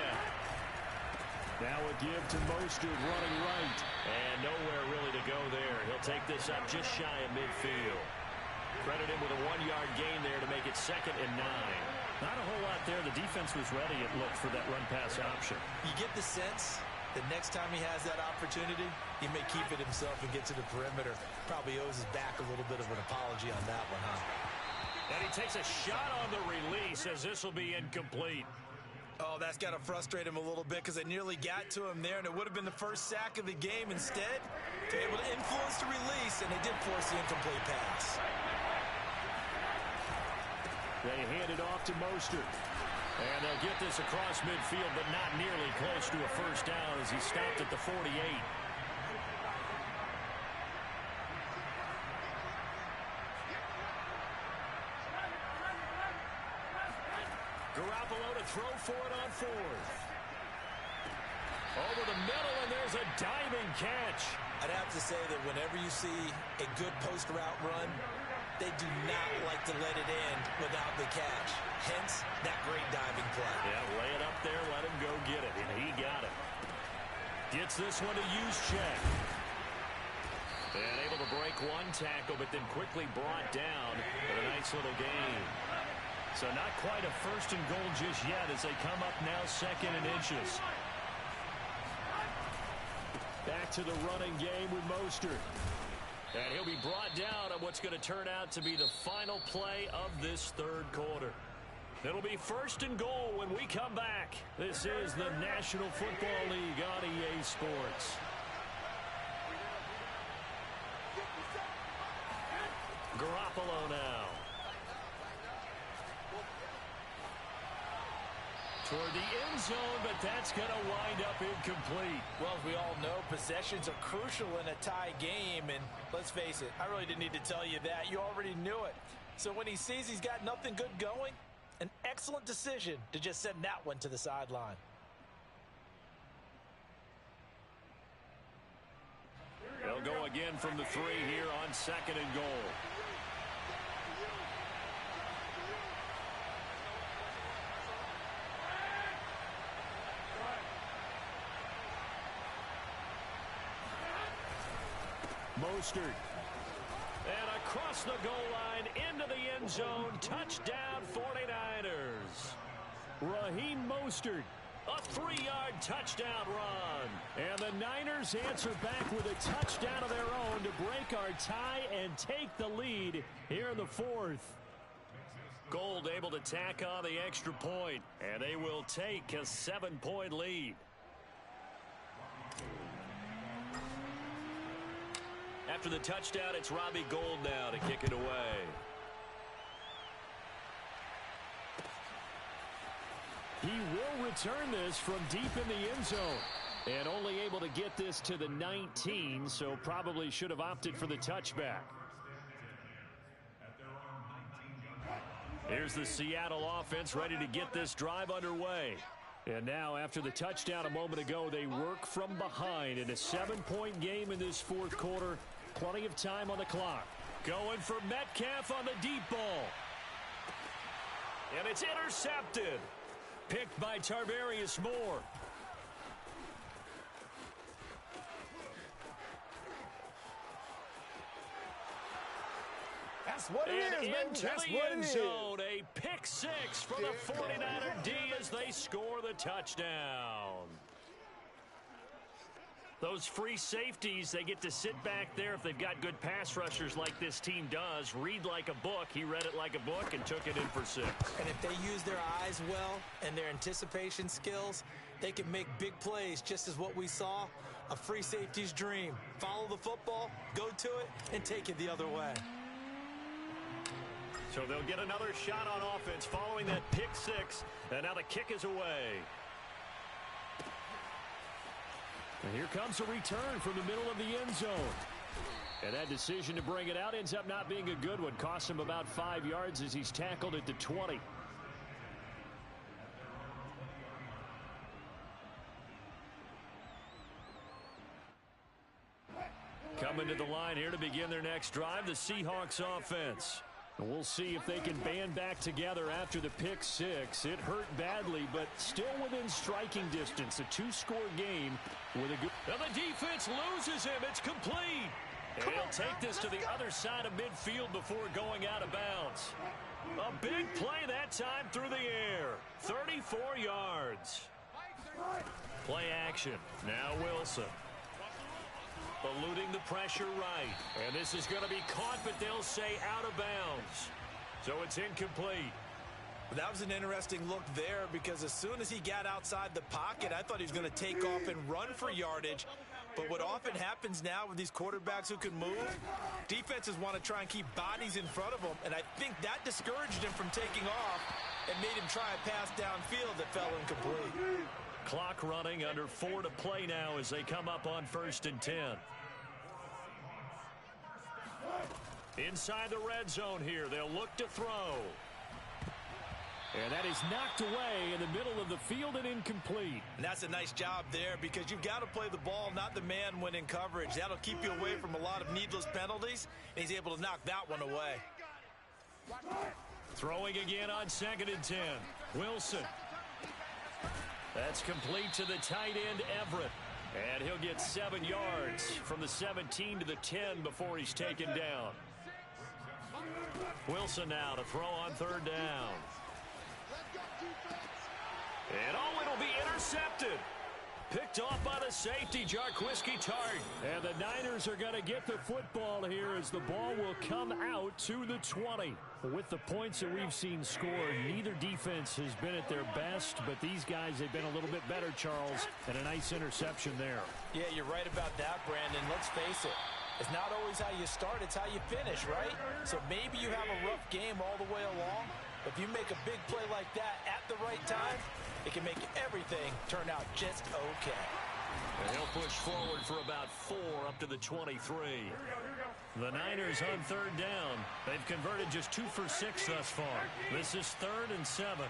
Now a give to Mostert running right. And nowhere really to go there. He'll take this up just shy of midfield. Credit him with a 1-yard gain there to make it 2nd and 9. Not a whole lot there. The defense was ready, it looked, for that run-pass option. You get the sense that next time he has that opportunity, he may keep it himself and get to the perimeter. Probably owes his back a little bit of an apology on that one, huh? And he takes a shot on the release as this will be incomplete. Oh, that's got to frustrate him a little bit because they nearly got to him there, and it would have been the first sack of the game. Instead, they're able to influence the release, and they did force the incomplete pass. They hand it off to Mostert. And they'll get this across midfield, but not nearly close to a first down as he stopped at the 48. Garoppolo to throw for it on 4th. Over the middle, and there's a diving catch. I'd have to say that whenever you see a good post route run, they do not like to let it end without the catch. Hence, that great diving play. Yeah, lay it up there, let him go get it, and he got it. Gets this one to Juszczyk. And able to break one tackle, but then quickly brought down for a nice little gain. So not quite a 1st and goal just yet as they come up now 2nd and inches. Back to the running game with Mostert. And he'll be brought down on what's going to turn out to be the final play of this 3rd quarter. It'll be 1st and goal when we come back. This is the National Football League on EA Sports. Garoppolo now. Toward the end zone, but that's going to wind up incomplete. Well, as we all know, possessions are crucial in a tie game, and let's face it, I really didn't need to tell you that. You already knew it. So when he sees he's got nothing good going, an excellent decision to just send that one to the sideline. They'll go again from the 3 here on 2nd and goal. Mostert. And across the goal line into the end zone. Touchdown 49ers. Raheem Mostert. A 3-yard touchdown run. And the Niners answer back with a touchdown of their own to break our tie and take the lead here in the 4th. Gold able to tack on the extra point, and they will take a 7-point lead. After the touchdown, it's Robbie Gould now to kick it away. He will return this from deep in the end zone. And only able to get this to the 19, so probably should have opted for the touchback. Here's the Seattle offense ready to get this drive underway. And now, after the touchdown a moment ago, they work from behind in a 7-point game in this 4th quarter. Plenty of time on the clock. Going for Metcalf on the deep ball. And it's intercepted. Picked by Tarvarius Moore. That's what it is, baby. Into That's the what end it is. zone. A pick 6 for the 49er D as they score the touchdown. Those free safeties, they get to sit back there if they've got good pass rushers like this team does. Read like a book. He read it like a book and took it in for 6. And if they use their eyes well and their anticipation skills, they can make big plays, just as what we saw, a free safety's dream. Follow the football, go to it, and take it the other way. So they'll get another shot on offense following that pick 6. And now the kick is away. And here comes a return from the middle of the end zone. And that decision to bring it out ends up not being a good one. Costs him about 5 yards as he's tackled at the 20. Coming to the line here to begin their next drive, the Seahawks offense. And we'll see if they can band back together after the pick 6. It hurt badly, but still within striking distance. A 2-score game with a good... Now the defense loses him. It's complete. And he'll take this to the other side of midfield before going out of bounds. A big play that time through the air. 34 yards. Play action. Now Wilson. Eluding the pressure right. And this is going to be caught, but they'll say out of bounds. So it's incomplete. That was an interesting look there because as soon as he got outside the pocket, I thought he was going to take off and run for yardage. But what often happens now with these quarterbacks who can move, defenses want to try and keep bodies in front of them. And I think that discouraged him from taking off and made him try a pass downfield that fell incomplete. Clock running, under 4 to play now as they come up on 1st and 10. Inside the red zone here, they'll look to throw. And that is knocked away in the middle of the field and incomplete. And that's a nice job there because you've got to play the ball, not the man when in coverage. That'll keep you away from a lot of needless penalties, and he's able to knock that one away. Throwing again on 2nd and 10. Wilson. That's complete to the tight end, Everett. And he'll get 7 yards from the 17 to the 10 before he's taken down. Wilson now to throw on 3rd down. And it'll be intercepted. Picked off by the safety, Jarquiski Tart. And the Niners are going to get the football here as the ball will come out to the 20. With the points that we've seen scored, neither defense has been at their best, but these guys have been a little bit better, Charles, and a nice interception there. Yeah, you're right about that, Brandon. Let's face it. It's not always how you start, it's how you finish, right? So maybe you have a rough game all the way along. If you make a big play like that at the right time, it can make everything turn out just okay. And he'll push forward for about 4 up to the 23. The Niners on 3rd down. They've converted just 2 for 6 thus far. This is 3rd and 7.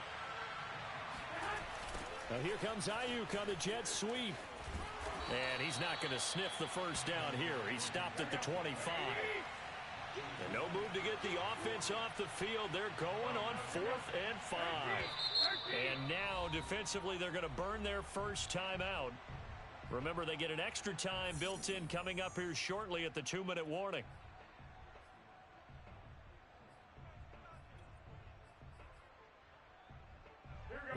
Now here comes Ayuk on the jet sweep. And he's not going to sniff the first down here. He stopped at the 25. And no move to get the offense off the field. They're going on 4th and 5. And now, defensively, they're going to burn their first time out. Remember, they get an extra time built in coming up here shortly at the 2-minute warning.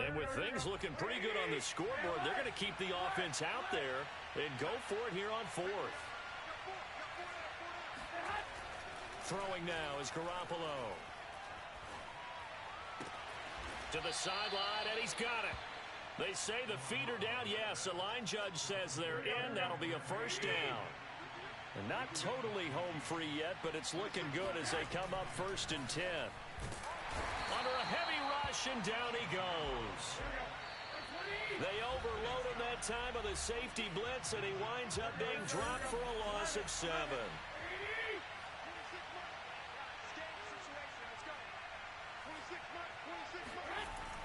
And with things looking pretty good on the scoreboard, they're going to keep the offense out there and go for it here on 4th. Throwing now is Garoppolo. To the sideline, and he's got it. They say the feet are down. Yes, the line judge says they're in. That'll be a first down. And not totally home free yet, but it's looking good as they come up 1st and 10. Under a heavy rush, and down he goes. They overload him that time with a safety blitz, and he winds up being dropped for a loss of 7.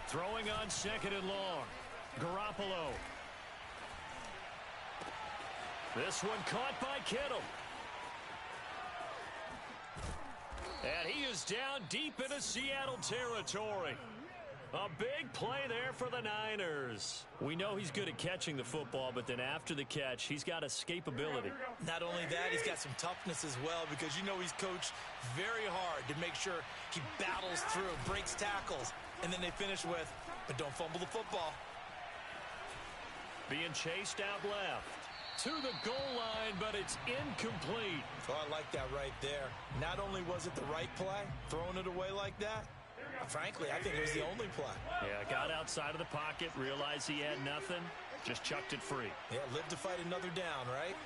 Throwing on 2nd and long. Garoppolo. This one caught by Kittle. And he is down deep into Seattle territory. A big play there for the Niners. We know he's good at catching the football, but then after the catch, he's got escapability. Not only that, he's got some toughness as well because you know he's coached very hard to make sure he battles through, breaks tackles, and then they finish with, but don't fumble the football. Being chased out left. To the goal line, but it's incomplete. Oh, I like that right there. Not only was it the right play, throwing it away like that, frankly, I think it was the only play. Yeah, got outside of the pocket, realized he had nothing, just chucked it free. Yeah, live to fight another down, right?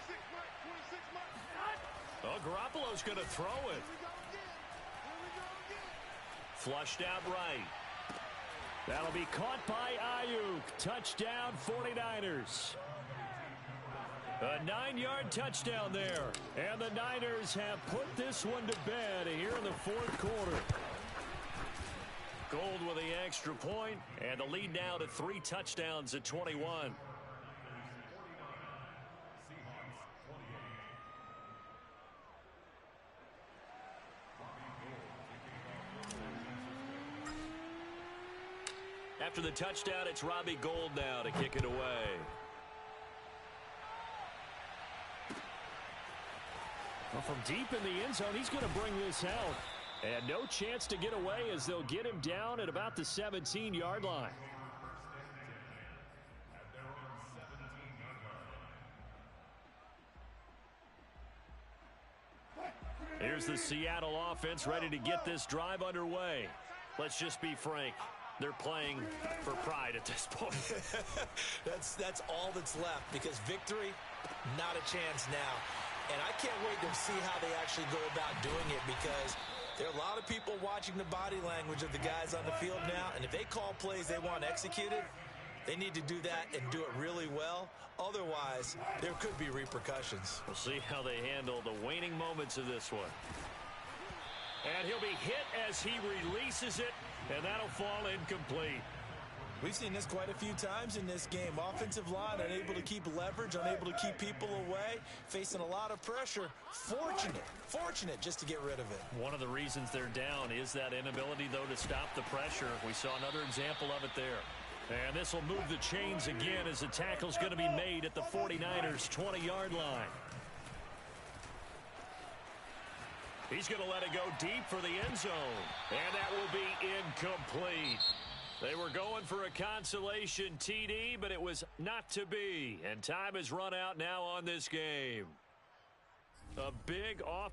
Oh, Garoppolo's going to throw it. Flushed out right. That'll be caught by Ayuk. Touchdown, 49ers. A 9-yard touchdown there. And the Niners have put this one to bed here in the 4th quarter. Gold with the extra point, and the lead now to 3 touchdowns at 21. After the touchdown, it's Robbie Gould now to kick it away. Well, from deep in the end zone, he's going to bring this out. And no chance to get away as they'll get him down at about the 17-yard line. Here's the Seattle offense ready to get this drive underway. Let's just be frank. They're playing for pride at this point. That's all that's left, because victory, not a chance now. And I can't wait to see how they actually go about doing it, because there are a lot of people watching the body language of the guys on the field now, and if they call plays they want executed, they need to do that and do it really well. Otherwise, there could be repercussions. We'll see how they handle the waning moments of this one. And he'll be hit as he releases it, and that'll fall incomplete. We've seen this quite a few times in this game. Offensive line unable to keep leverage, unable to keep people away, facing a lot of pressure. Fortunate just to get rid of it. One of the reasons they're down is that inability, though, to stop the pressure. We saw another example of it there. And this will move the chains again as the tackle's going to be made at the 49ers' 20-yard line. He's going to let it go deep for the end zone. And that will be incomplete. They were going for a consolation TD, but it was not to be. And time has run out now on this game. A big off.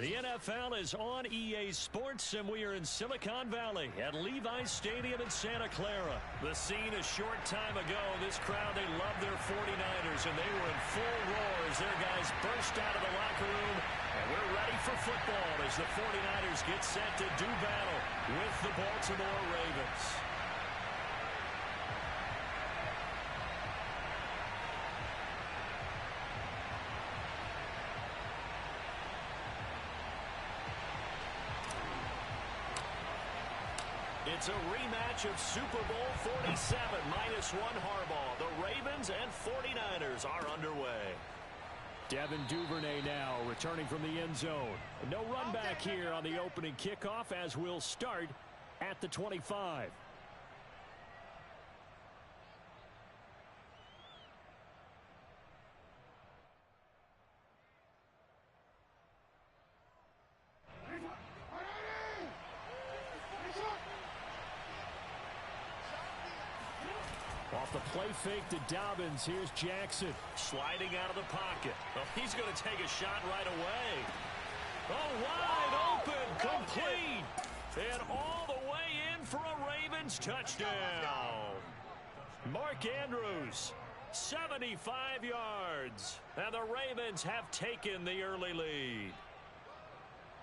The NFL is on EA Sports, and we are in Silicon Valley at Levi's Stadium in Santa Clara. The scene a short time ago, this crowd, they love their 49ers, and they were in full roar as their guys burst out of the locker room. And we're ready for football as the 49ers get set to do battle with the Baltimore Ravens. It's a rematch of Super Bowl 47, -1 Harbaugh. The Ravens and 49ers are underway. Devin Duvernay now returning from the end zone. No run back here on the opening kickoff as we'll start at the 25. Off the play fake to Dobbins. Here's Jackson. Sliding out of the pocket. Well, he's going to take a shot right away. Oh, wide open. Complete. And all the way in for a Ravens touchdown. Mark Andrews, 75 yards. And the Ravens have taken the early lead.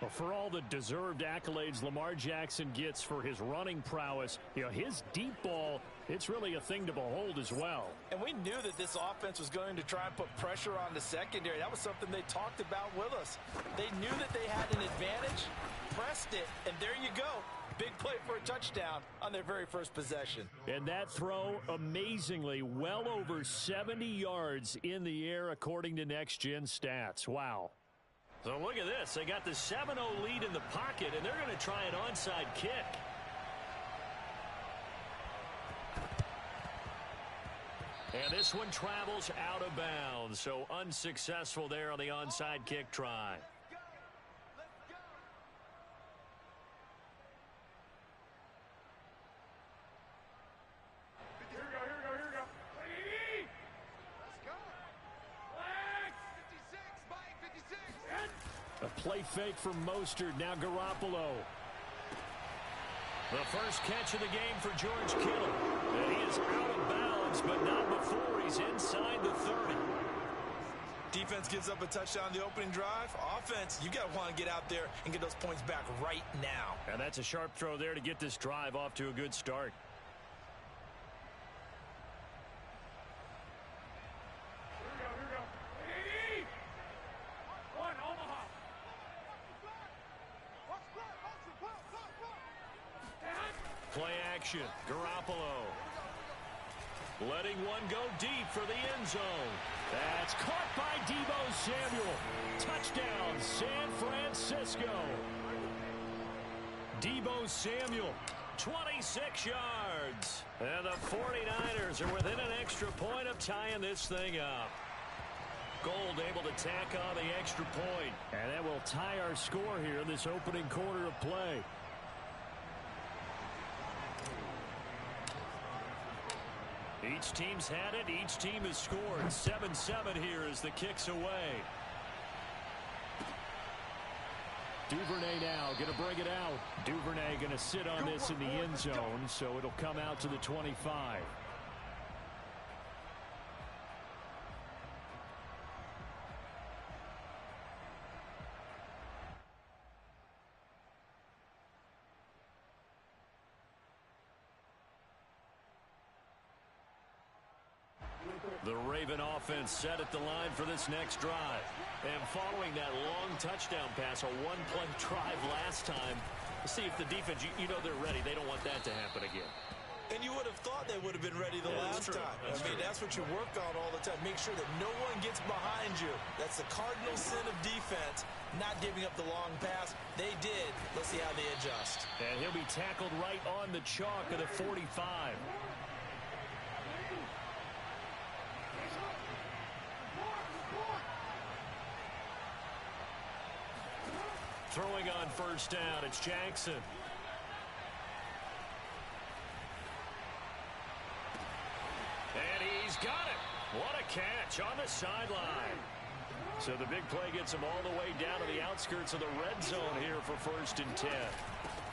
Well, for all the deserved accolades Lamar Jackson gets for his running prowess, his deep ball, it's really a thing to behold as well. And we knew that this offense was going to try and put pressure on the secondary. That was something they talked about with us. They knew that they had an advantage, pressed it, and there you go. Big play for a touchdown on their very first possession. And that throw, amazingly, well over 70 yards in the air according to Next Gen Stats. Wow. So look at this. They got the 7-0 lead in the pocket, and they're going to try an onside kick. And this one travels out of bounds, so unsuccessful there on the onside kick try. A play fake from Mostert. Now Garoppolo. The first catch of the game for George Kittle. And he is out of bounds, but not before he's inside the 30. Defense gives up a touchdown the opening drive. Offense, you got to want to get out there and get those points back right now. And that's a sharp throw there to get this drive off to a good start. Play action. Garoppolo. Letting one go deep for the end zone. That's caught by Deebo Samuel. Touchdown, San Francisco. Deebo Samuel, 26 yards. And the 49ers are within an extra point of tying this thing up. Gold able to tack on the extra point. And that will tie our score here in this opening quarter of play. Each team's had it. Each team has scored. 7-7 here as the kick's away. Duvernay now going to bring it out. Duvernay going to sit on this in the end zone, so it'll come out to the 25. The Raven offense set at the line for this next drive. And following that long touchdown pass, a one-play drive last time, see if the defense, you know they're ready. They don't want that to happen again. And you would have thought they would have been ready the last time. That's what you work on all the time. Make sure that no one gets behind you. That's the cardinal sin of defense, not giving up the long pass. They did. Let's see how they adjust. And he'll be tackled right on the chalk of the 45. Throwing on first down, it's Jackson. And he's got it. What a catch on the sideline. So the big play gets him all the way down to the outskirts of the red zone here for 1st and 10.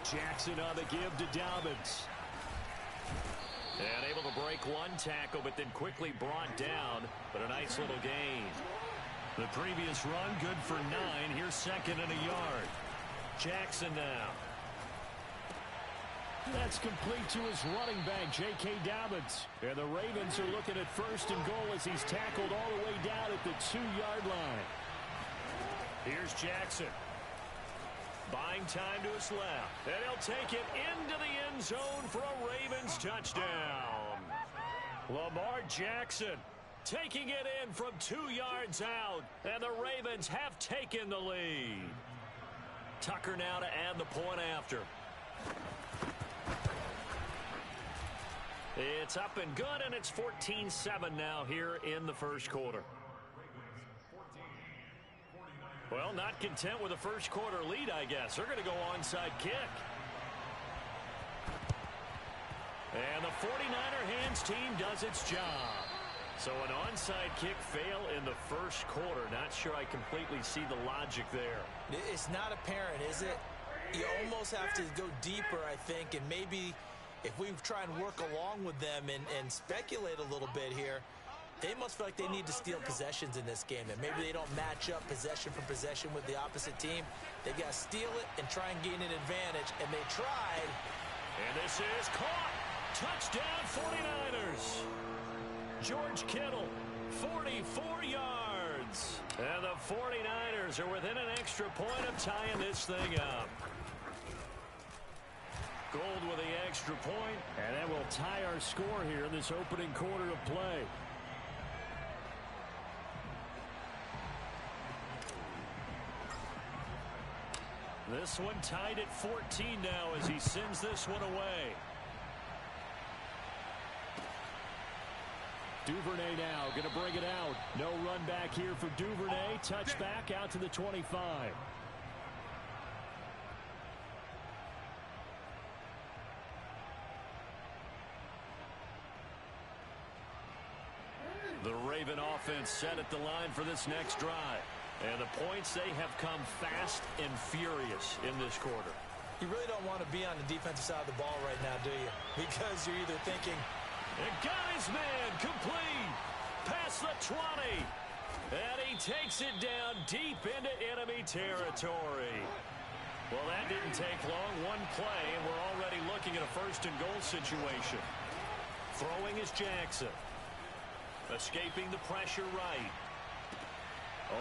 Jackson on the give to Dobbins. And able to break one tackle, but then quickly brought down. But a nice little gain. The previous run, good for 9. Here's 2nd and a yard. Jackson now. That's complete to his running back, J.K. Dobbins. And the Ravens are looking at 1st and goal as he's tackled all the way down at the 2-yard line. Here's Jackson. Buying time to his left. And he'll take it into the end zone for a Ravens touchdown. Lamar Jackson taking it in from 2 yards out. And the Ravens have taken the lead. Tucker now to add the point after. It's up and good, and it's 14-7 now here in the 1st quarter. Well, not content with a 1st quarter lead, I guess. They're going to go onside kick. And the 49er hands team does its job. So an onside kick fail in the 1st quarter. Not sure I completely see the logic there. It's not apparent, is it? You almost have to go deeper, I think, and maybe if we try and work along with them and speculate a little bit here, they must feel like they need to steal possessions in this game, and maybe they don't match up possession for possession with the opposite team. They've got to steal it and try and gain an advantage, and they tried. And this is caught. Touchdown 49ers. George Kittle, 44 yards. And the 49ers are within an extra point of tying this thing up. Gold with the extra point, and that will tie our score here in this opening quarter of play. This one tied at 14 now as he sends this one away. Duvernay now going to bring it out. No run back here for Duvernay. Touchback out to the 25. The Raven offense set at the line for this next drive. And the points, they have come fast and furious in this quarter. You really don't want to be on the defensive side of the ball right now, do you? Because you're either thinking, and got his man complete past the 20. And he takes it down deep into enemy territory. Well, that didn't take long. One play, and we're already looking at a 1st and goal situation. Throwing is Jackson. Escaping the pressure right.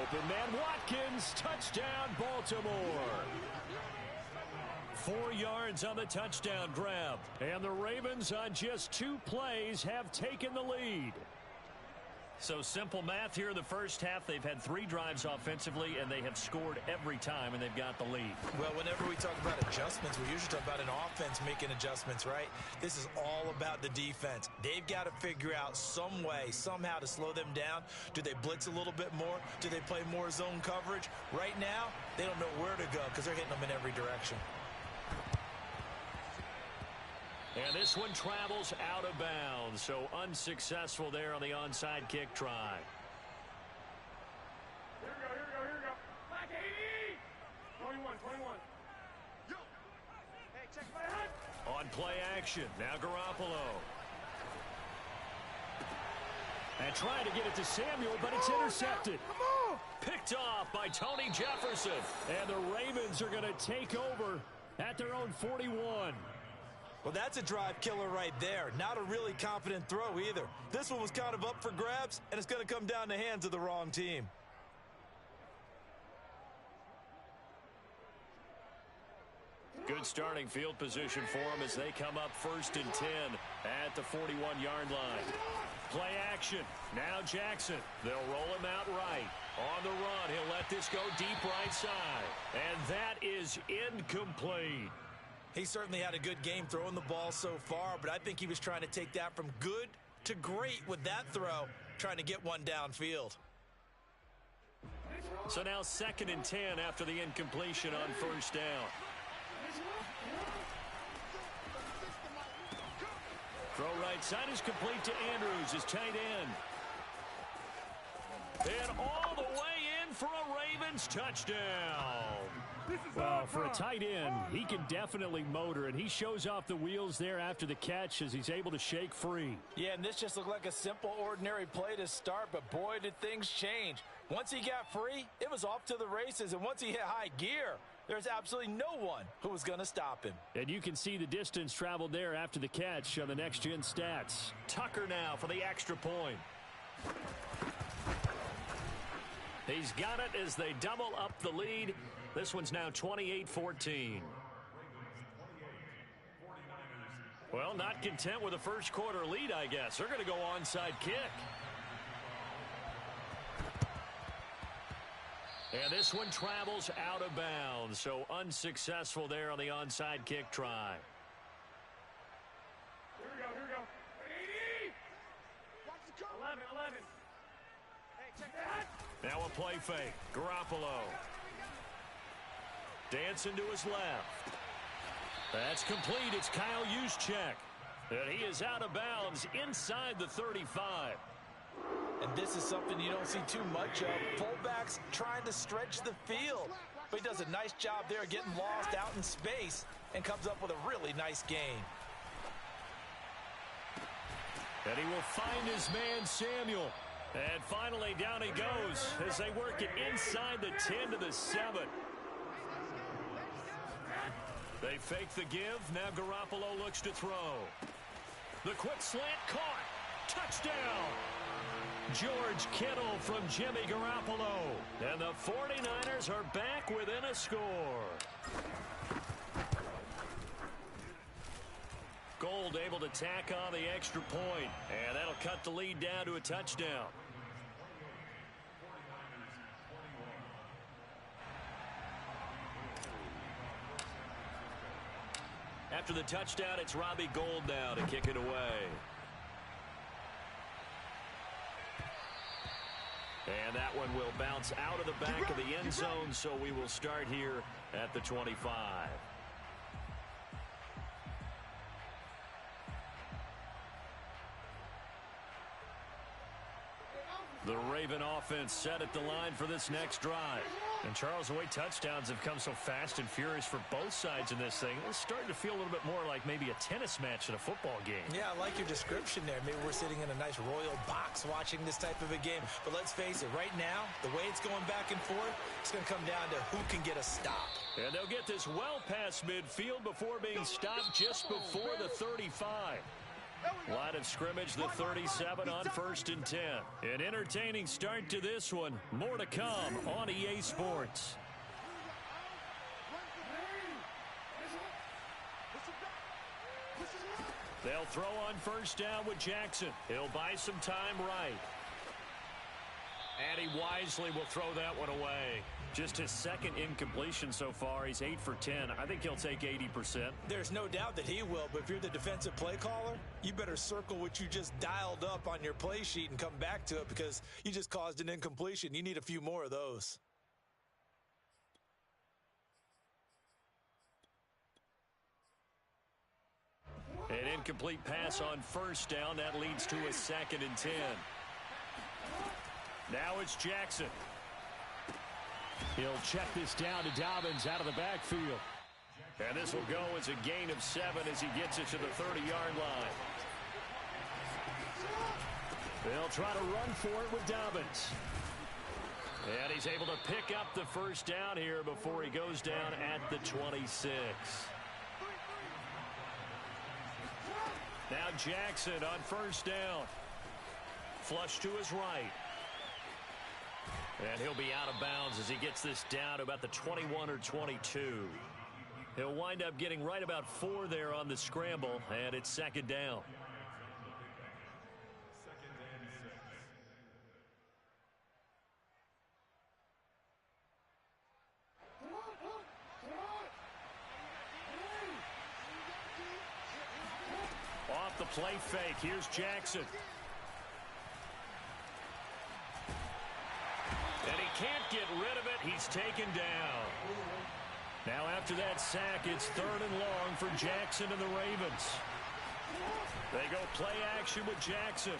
Open man Watkins. Touchdown Baltimore. 4 yards on the touchdown grab. And the Ravens on just 2 plays have taken the lead. So simple math here in the 1st half. They've had 3 drives offensively, and they have scored every time, and they've got the lead. Well, whenever we talk about adjustments, we usually talk about an offense making adjustments, right? This is all about the defense. They've got to figure out some way, somehow to slow them down. Do they blitz a little bit more? Do they play more zone coverage? Right now, they don't know where to go because they're hitting them in every direction. And this one travels out of bounds, so unsuccessful there on the onside kick try. Here we go. Black 80! 21. Yo! Hey, check my head! On play action, now Garoppolo. And trying to get it to Samuel, but it's intercepted. Come on! Picked off by Tony Jefferson. And the Ravens are going to take over at their own 41. Well, that's a drive killer right there. Not a really confident throw either. This one was kind of up for grabs, and it's going to come down the hands of the wrong team. Good starting field position for them as they come up 1st and 10 at the 41-yard line. Play action. Now Jackson. They'll roll him out right. On the run, he'll let this go deep right side. And that is incomplete. He certainly had a good game throwing the ball so far, but I think he was trying to take that from good to great with that throw, trying to get one downfield. So now 2nd and 10 after the incompletion on 1st down. Throw right side is complete to Andrews, his tight end. And all the way in for a Ravens touchdown. Well, for a tight end, he can definitely motor, and he shows off the wheels there after the catch as he's able to shake free. Yeah, and this just looked like a simple, ordinary play to start, but boy, did things change. Once he got free, it was off to the races, and once he hit high gear, there's absolutely no one who was going to stop him. And you can see the distance traveled there after the catch on the next-gen stats. Tucker now for the extra point. He's got it as they double up the lead. This one's now 28-14. Well, not content with a first quarter lead, I guess. They're going to go onside kick. And this one travels out of bounds, so unsuccessful there on the onside kick try. Here we go. 80! 11. Hey, check that. Now a play fake. Garoppolo. Dancing to his left. That's complete. It's Kyle Juszczyk. And he is out of bounds inside the 35. And this is something you don't see too much of. Fullbacks trying to stretch the field. But he does a nice job there getting lost out in space and comes up with a really nice gain. And he will find his man Samuel. And finally down he goes as they work it inside the 10 to the 7. They fake the give. Now Garoppolo looks to throw. The quick slant caught. Touchdown. George Kittle from Jimmy Garoppolo. And the 49ers are back within a score. Gold able to tack on the extra point. And that'll cut the lead down to a touchdown. After the touchdown, it's Robbie Gould now to kick it away. And that one will bounce out of the back of the end zone, so we will start here at the 25. The Raven offense set at the line for this next drive. And Charles, the way touchdowns have come so fast and furious for both sides in this thing, it's starting to feel a little bit more like maybe a tennis match in a football game. Yeah, I like your description there. Maybe we're sitting in a nice royal box watching this type of a game. But let's face it, right now, the way it's going back and forth, it's going to come down to who can get a stop. And they'll get this well past midfield before being stopped just before the 35. Line of scrimmage, the 37 on 1st and 10. An entertaining start to this one. More to come on EA Sports. They'll throw on first down with Jackson. He'll buy some time right. And he wisely will throw that one away. Just his second incompletion so far. He's 8 for 10. I think he'll take 80%. There's no doubt that he will, but if you're the defensive play caller, you better circle what you just dialed up on your play sheet and come back to it because you just caused an incompletion. You need a few more of those. An incomplete pass on first down. That leads to a 2nd and 10. Now it's Jackson. He'll check this down to Dobbins out of the backfield. And this will go as a gain of 7 as he gets it to the 30-yard line. They'll try to run for it with Dobbins. And he's able to pick up the first down here before he goes down at the 26. Now Jackson on first down. Flush to his right. And he'll be out of bounds as he gets this down to about the 21 or 22. He'll wind up getting right about 4 there on the scramble, and it's 2nd down. Off the play fake, here's Jackson. And he can't get rid of it. He's taken down. Now after that sack, it's 3rd and long for Jackson and the Ravens. They go play action with Jackson.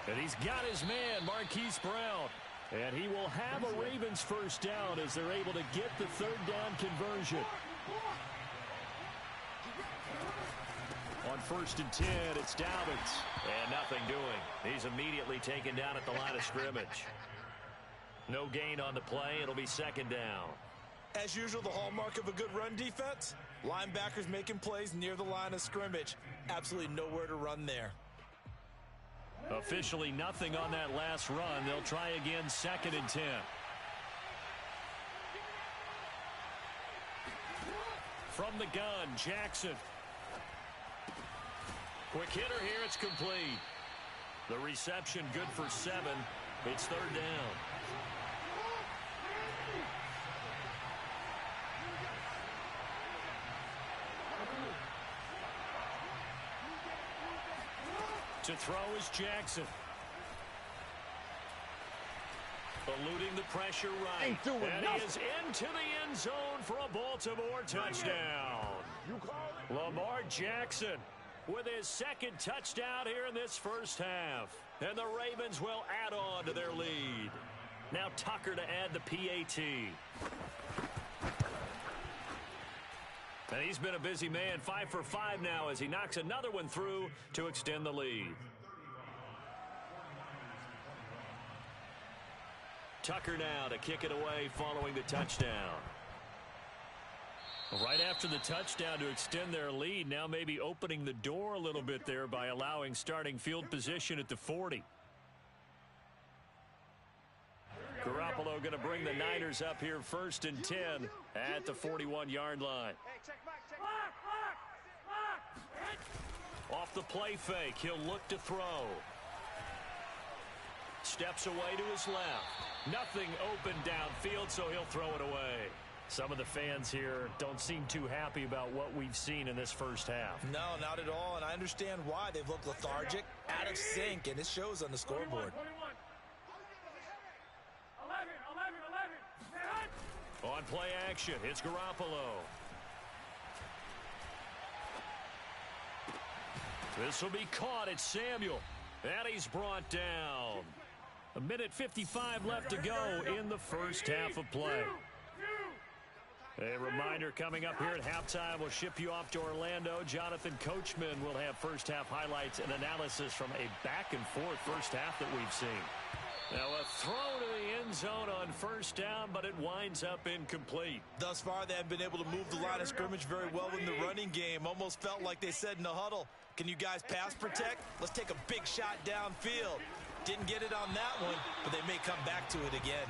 And he's got his man, Marquise Brown. And he will have a Ravens first down as they're able to get the third down conversion. On 1st and 10, it's Maddens. And nothing doing. He's immediately taken down at the line of scrimmage. No gain on the play. It'll be 2nd down. As usual, the hallmark of a good run defense, linebackers making plays near the line of scrimmage. Absolutely nowhere to run there. Officially nothing on that last run. They'll try again 2nd and 10. From the gun, Jackson. Quick hitter here. It's complete. The reception good for 7. It's 3rd down. To throw is Jackson. Eluding the pressure right. And he is into the end zone for a Baltimore touchdown. Lamar Jackson with his 2nd touchdown here in this first half. And the Ravens will add on to their lead. Now Tucker to add the PAT. And he's been a busy man, 5 for 5 now as he knocks another one through to extend the lead. Tucker now to kick it away following the touchdown. Right after the touchdown to extend their lead, now maybe opening the door a little bit there by allowing starting field position at the 40. Garoppolo going to bring the Niners up here 1st and 10 at the 41-yard line. Off the play fake, he'll look to throw. Steps away to his left. Nothing open downfield, so he'll throw it away. Some of the fans here don't seem too happy about what we've seen in this first half. No, not at all, and I understand why. They've looked lethargic, out of sync, and it shows on the scoreboard. 11. On play action, it's Garoppolo. This will be caught. It's Samuel. And he's brought down. 1:55 left to go in the first half of play. A reminder coming up here at halftime. We'll ship you off to Orlando. Jonathan Coachman will have first half highlights and analysis from a back-and-forth first half that we've seen. Now a throw to the end zone on 1st down, but it winds up incomplete. Thus far, they haven't been able to move the line of scrimmage very well in the running game. Almost felt like they said in the huddle, can you guys pass protect? Let's take a big shot downfield. Didn't get it on that one, but they may come back to it again.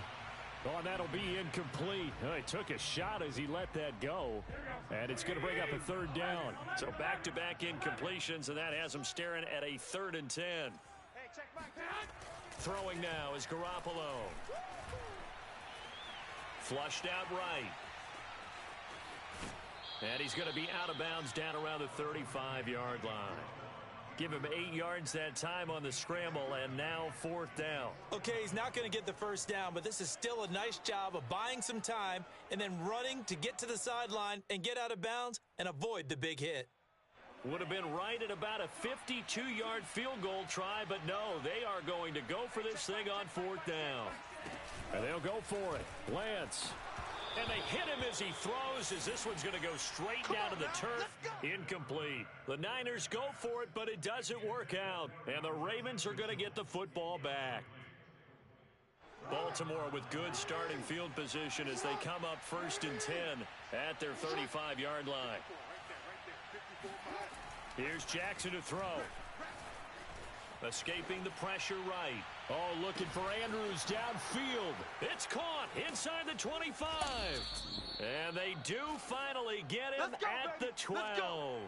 Oh, and that'll be incomplete. Oh, he took a shot as he let that go, and it's going to bring up a 3rd down. So back-to-back incompletions, and that has them staring at a 3rd and 10. Throwing now is Garoppolo. Flushed out right. And he's going to be out of bounds down around the 35-yard line. Give him 8 yards that time on the scramble, and now 4th down. Okay, he's not going to get the first down, but this is still a nice job of buying some time and then running to get to the sideline and get out of bounds and avoid the big hit. Would have been right at about a 52-yard field goal try, but no, they are going to go for this thing on 4th down. And they'll go for it. Lance. And they hit him as he throws, as this one's going to go straight down to the turf. Incomplete. The Niners go for it, but it doesn't work out. And the Ravens are going to get the football back. Baltimore with good starting field position as they come up 1st and 10 at their 35-yard line. Here's Jackson to throw. Escaping the pressure right. Oh, looking for Andrews downfield. It's caught inside the 25. And they do finally get him at the 12.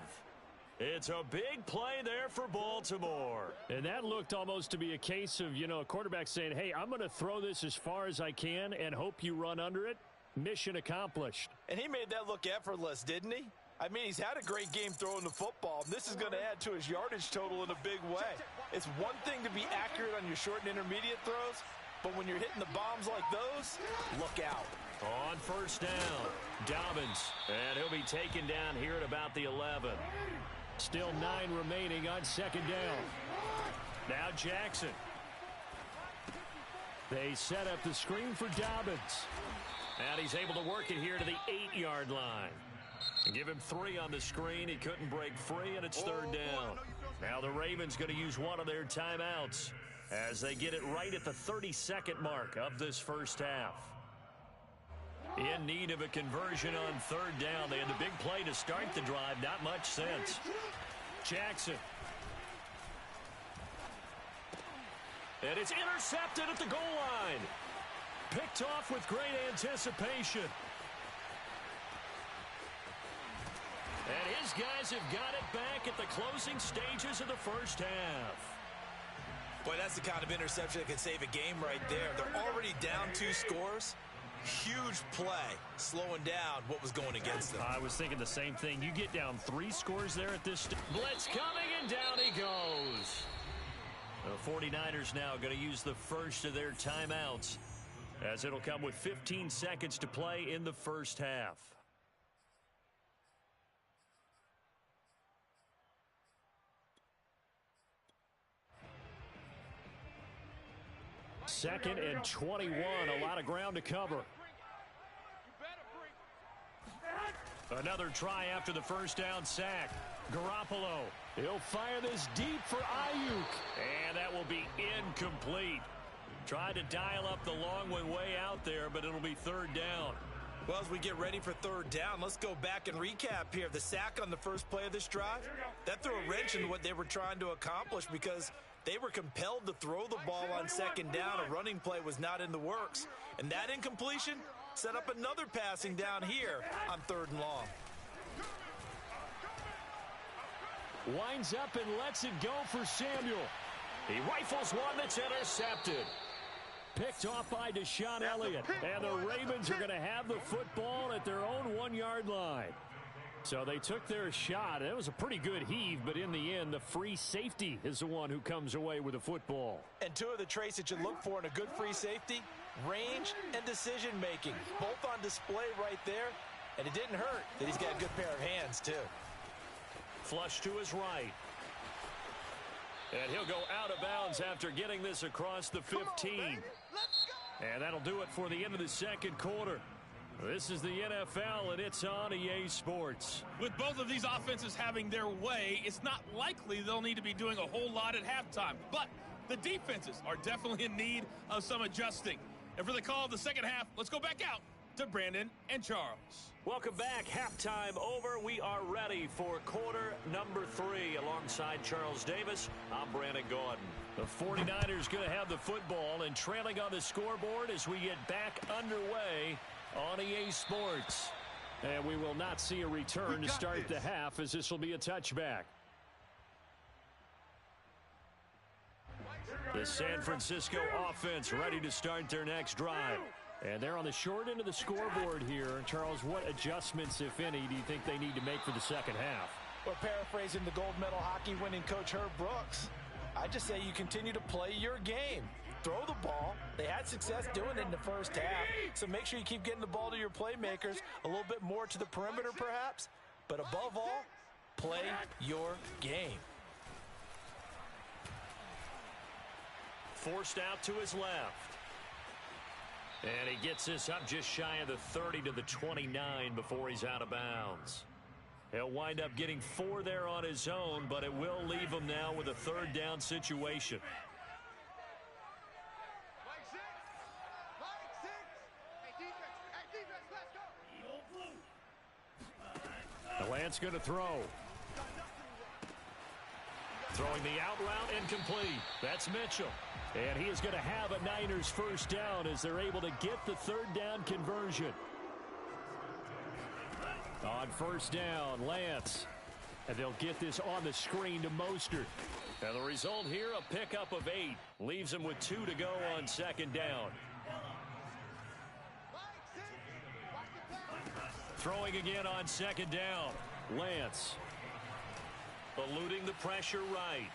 It's a big play there for Baltimore. And that looked almost to be a case of, a quarterback saying, hey, I'm going to throw this as far as I can and hope you run under it. Mission accomplished. And he made that look effortless, didn't he? I mean, he's had a great game throwing the football. This is going to add to his yardage total in a big way. It's one thing to be accurate on your short and intermediate throws, but when you're hitting the bombs like those, look out. On 1st down, Maddens, and he'll be taken down here at about the 11. Still 9 remaining on 2nd down. Now Jackson. They set up the screen for Dobbins. And he's able to work it here to the 8-yard line. Give him 3 on the screen. He couldn't break free, and it's third down. Now the Ravens going to use one of their timeouts as they get it right at the 32nd mark of this first half. In need of a conversion on third down. They had the big play to start the drive. Not much sense. Jackson. And it's intercepted at the goal line. Picked off with great anticipation. And his guys have got it back at the closing stages of the first half. Boy, that's the kind of interception that can save a game right there. They're already down 2 scores. Huge play, slowing down what was going against them. I was thinking the same thing. You get down 3 scores there at this blitz coming, and down he goes. The 49ers now going to use the first of their timeouts, as it'll come with 15 seconds to play in the first half. Second and 21. A lot of ground to cover. Another try after the first down sack. Garoppolo. He'll fire this deep for Ayuk. And that will be incomplete. Tried to dial up the long one way out there, but it'll be third down. Well, as we get ready for third down, let's go back and recap here. The sack on the first play of this drive, that threw a wrench into what they were trying to accomplish because they were compelled to throw the ball on second down. A running play was not in the works. And that incompletion set up another passing down here on third and long. Winds up and lets it go for Samuel. He rifles one that's intercepted. Picked off by Deshaun Elliott. And the Ravens are going to have the football at their own 1-yard line. So they took their shot. It was a pretty good heave, but in the end, the free safety is the one who comes away with the football. And 2 of the traits that you look for in a good free safety, range and decision-making. Both on display right there. And it didn't hurt that he's got a good pair of hands, too. Flush to his right. And he'll go out of bounds after getting this across the 15. And that'll do it for the end of the second quarter. This is the NFL, and it's on EA Sports. With both of these offenses having their way, it's not likely they'll need to be doing a whole lot at halftime. But the defenses are definitely in need of some adjusting. And for the call of the second half, let's go back out to Brandon and Charles. Welcome back. Halftime over. We are ready for quarter number 3. Alongside Charles Davis, I'm Brandon Gordon. The 49ers going to have the football and trailing on the scoreboard as we get back underway on EA Sports. And we will not see a return to start the half, as this will be a touchback. The San Francisco offense ready to start their next drive. And they're on the short end of the scoreboard here. Charles, what adjustments, if any, do you think they need to make for the second half? Well, paraphrasing the gold medal hockey winning coach Herb Brooks, I just say you continue to play your game. Throw the ball. They had success doing it in the first half, so make sure you keep getting the ball to your playmakers, a little bit more to the perimeter perhaps, but above all, play your game. Forced out to his left. And he gets this up just shy of the 30 to the 29 before he's out of bounds. He'll wind up getting 4 there on his own, but it will leave him now with a third down situation. Lance going to throw. Throwing the out route incomplete. That's Mitchell. And he is going to have a Niners first down as they're able to get the third down conversion. On first down, Lance. And they'll get this on the screen to Mostert. And the result here, a pickup of 8. Leaves him with 2 to go on second down. Throwing again on second down. Lance. Eluding the pressure right.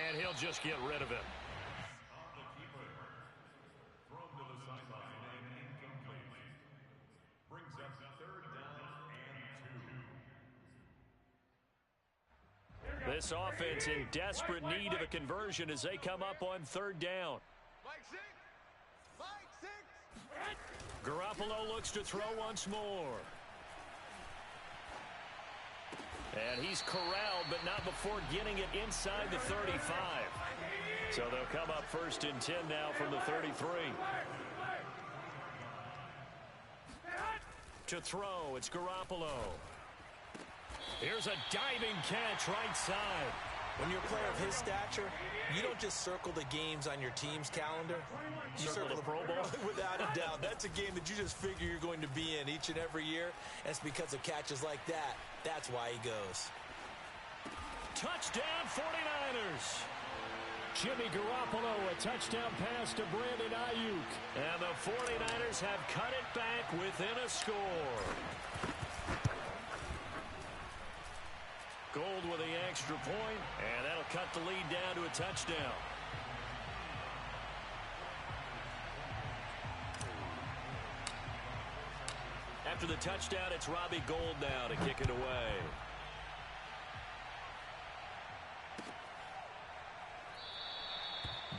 And he'll just get rid of it. This offense in desperate need of a conversion as they come up on third down. Garoppolo looks to throw once more. And he's corralled, but not before getting it inside the 35. So they'll come up 1st and 10 now from the 33. To throw, it's Garoppolo. Here's a diving catch right side. When you're a player of his stature, you don't just circle the games on your team's calendar. You circle the Pro Bowl. Without a doubt. That's a game that you just figure you're going to be in each and every year. And it's because of catches like that. That's why he goes. Touchdown 49ers. Jimmy Garoppolo, a touchdown pass to Brandon Ayuk. And the 49ers have cut it back within a score. Gold with the extra point, and that'll cut the lead down to a touchdown. After the touchdown, it's Robbie Gould now to kick it away.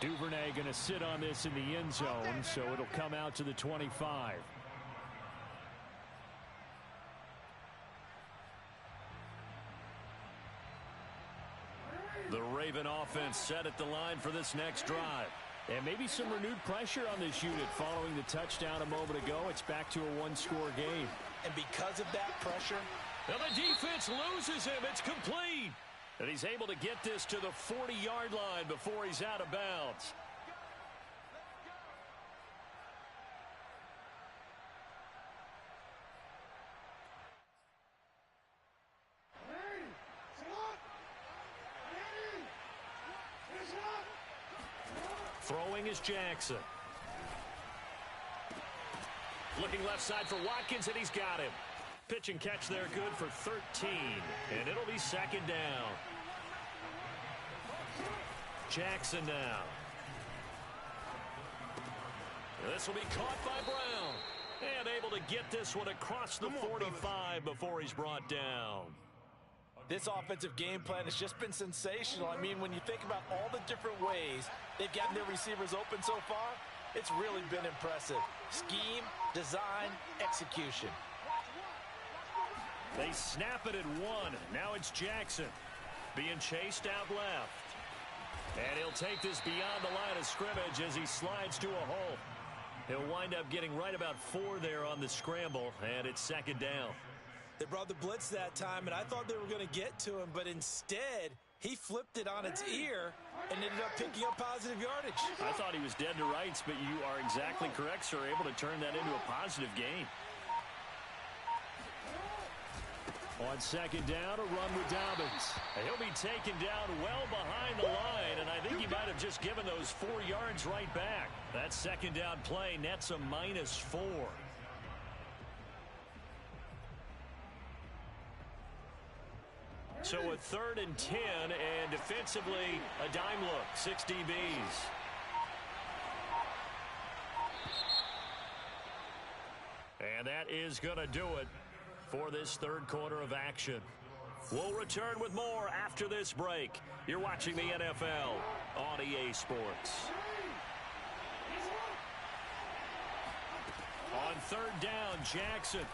Duvernay going to sit on this in the end zone, so it'll come out to the 25. The Raven offense set at the line for this next drive. And maybe some renewed pressure on this unit following the touchdown a moment ago. It's back to a one-score game. And because of that pressure, and the defense loses him. It's complete. And he's able to get this to the 40-yard line before he's out of bounds. Throwing is Jackson. Looking left side for Watkins, and he's got him. Pitch and catch there good for 13. And it'll be 2nd down. Jackson now. This will be caught by Brown. And able to get this one across the 45 before he's brought down. this offensive game plan has just been sensational. I mean, when you think about all the different ways they've gotten their receivers open so far, it's really been impressive. Scheme, design, execution. They snap it at one. Now it's Jackson being chased out left. And he'll take this beyond the line of scrimmage as he slides to a hole. He'll wind up getting right about 4 there on the scramble, and it's 2nd down. They brought the blitz that time, and I thought they were going to get to him, but instead, he flipped it on its ear and ended up picking up positive yardage. I thought he was dead to rights, but you are exactly correct, sir. Able to turn that into a positive gain. On 2nd down, a run with Dobbins. He'll be taken down well behind the line, and I think he might have just given those 4 yards right back. That 2nd down play nets a -4. So a 3rd and 10, and defensively, a dime look, 6 DBs. And that is going to do it for this 3rd quarter of action. We'll return with more after this break. You're watching the NFL on EA Sports. On 3rd down, Jackson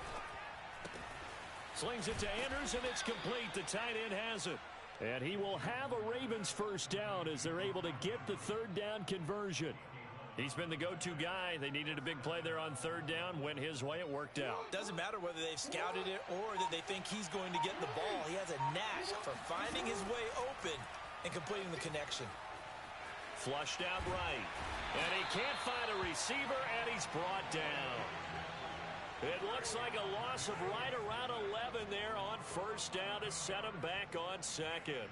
slings it to Andrews, and it's complete. The tight end has it. And he will have a Ravens 1st down as they're able to get the 3rd down conversion. He's been the go-to guy. They needed a big play there on 3rd down. Went his way. It worked out. Doesn't matter whether they've scouted it or that they think he's going to get the ball. He has a knack for finding his way open and completing the connection. Flushed out right. And he can't find a receiver, and he's brought down. It looks like a loss of right around 11 there on 1st down to set him back on 2nd.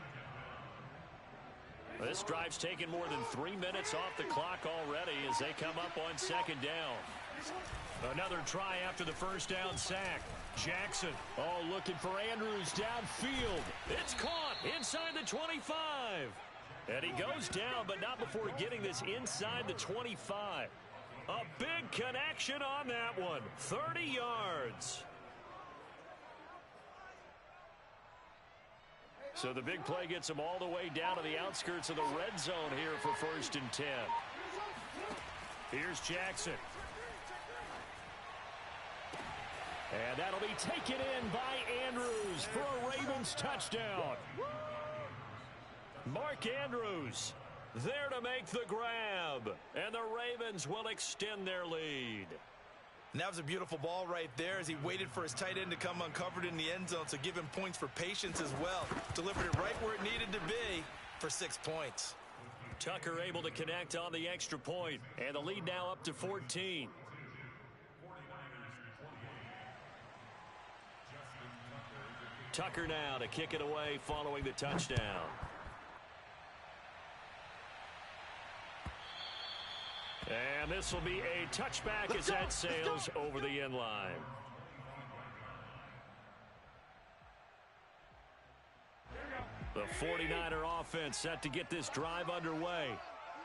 This drive's taken more than 3 minutes off the clock already as they come up on 2nd down. Another try after the 1st down sack. Jackson, looking for Andrews downfield. It's caught inside the 25. And he goes down, but not before getting this inside the 25. A big connection on that one. 30 yards. So the big play gets him all the way down to the outskirts of the red zone here for 1st and 10. Here's Jackson. And that'll be taken in by Andrews for a Ravens touchdown. Mark Andrews there to make the grab. And the Ravens will extend their lead. And that was a beautiful ball right there as he waited for his tight end to come uncovered in the end zone, so give him points for patience as well. Delivered it right where it needed to be for 6 points. Tucker able to connect on the extra point, and the lead now up to 14. Tucker now to kick it away following the touchdown. And this will be a touchback as that sails over the end line. The 49er offense set to get this drive underway.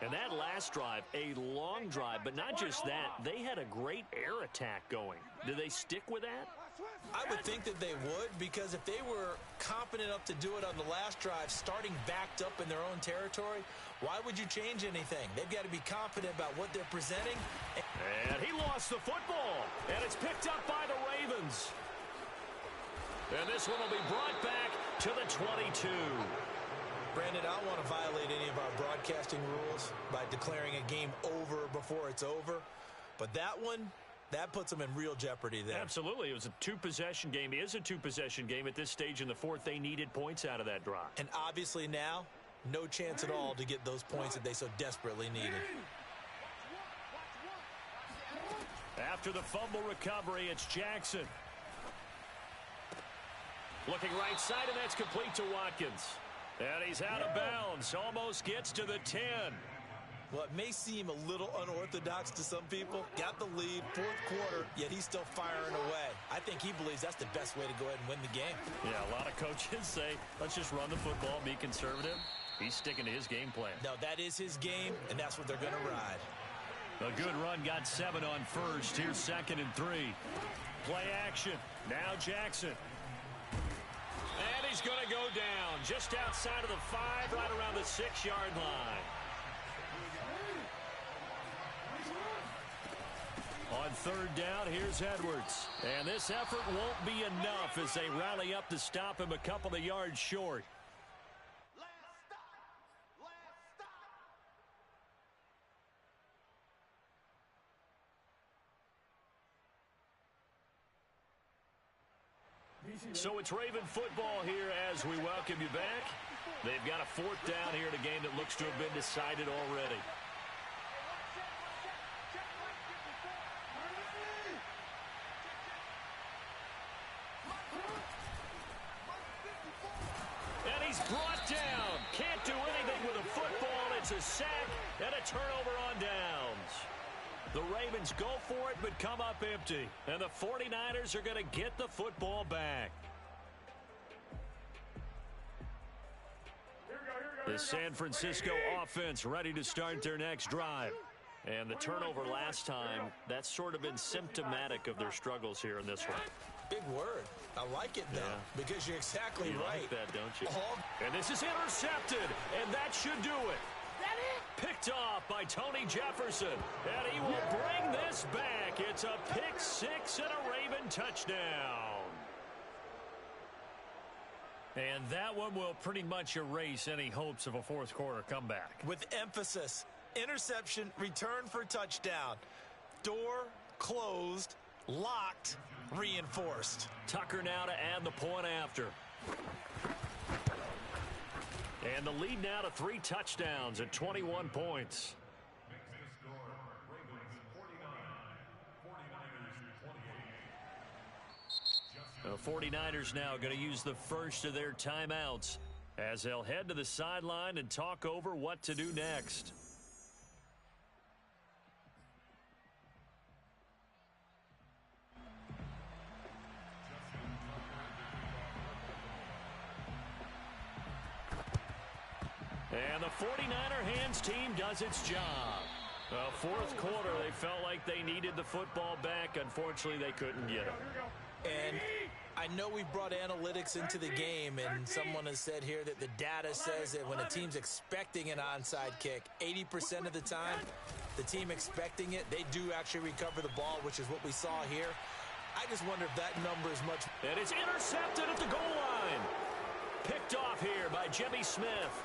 And that last drive, a long drive, but not just that, they had a great air attack going. Do they stick with that? I would think that they would, because if they were confident enough to do it on the last drive, starting backed up in their own territory, why would you change anything? They've got to be confident about what they're presenting. And he lost the football, and it's picked up by the Ravens. And this one will be brought back to the 22. Brandon, I don't want to violate any of our broadcasting rules by declaring a game over before it's over. But that one, that puts them in real jeopardy there. Absolutely. It was a two-possession game. It is a two-possession game at this stage in the fourth. They needed points out of that drive. And obviously now, no chance at all to get those points that they so desperately needed. After the fumble recovery, it's Jackson. Looking right side, and that's complete to Watkins. And he's out of bounds. Almost gets to the 10. Well, it may seem a little unorthodox to some people. Got the lead, fourth quarter, yet he's still firing away. I think he believes that's the best way to go ahead and win the game. Yeah, a lot of coaches say, let's just run the football, be conservative. He's sticking to his game plan. No, that is his game, and that's what they're going to ride. A good run, got 7 on first. Here's 2nd and 3. Play action. Now Jackson. And he's going to go down just outside of the 5, right around the 6-yard line. On 3rd down, here's Edwards. And this effort won't be enough as they rally up to stop him a couple of yards short. So it's Raven football here as we welcome you back. They've got a 4th down here in a game that looks to have been decided already. And he's brought down. Can't do anything with a football. It's a sack and a turnover on downs. The Ravens go for it, but come up empty. And the 49ers are going to get the football back. The San Francisco offense ready to start their next drive. And the turnover last time, that's sort of been symptomatic of their struggles here in this one. Big word. I like it, though, because you're exactly right. You like that, don't you? And this is intercepted, and that should do it. Picked off by Tony Jefferson, and he will bring this back. It's a pick 6 and a Raven touchdown. And that one will pretty much erase any hopes of a fourth quarter comeback. With emphasis, interception, return for touchdown. Door closed, locked, reinforced. Tucker now to add the point after. And the lead now to 3 touchdowns at 21 points. The 49ers now going to use the first of their timeouts as they'll head to the sideline and talk over what to do next. And the 49er hands team does its job. Fourth quarter, they felt like they needed the football back. Unfortunately, they couldn't get it. And I know we brought analytics into the game, and someone has said here that the data says that when a team's expecting an onside kick, 80% of the time, the team expecting it, they do actually recover the ball, which is what we saw here. I just wonder if that number is much. And it's intercepted at the goal line. Picked off here by Jimmy Smith.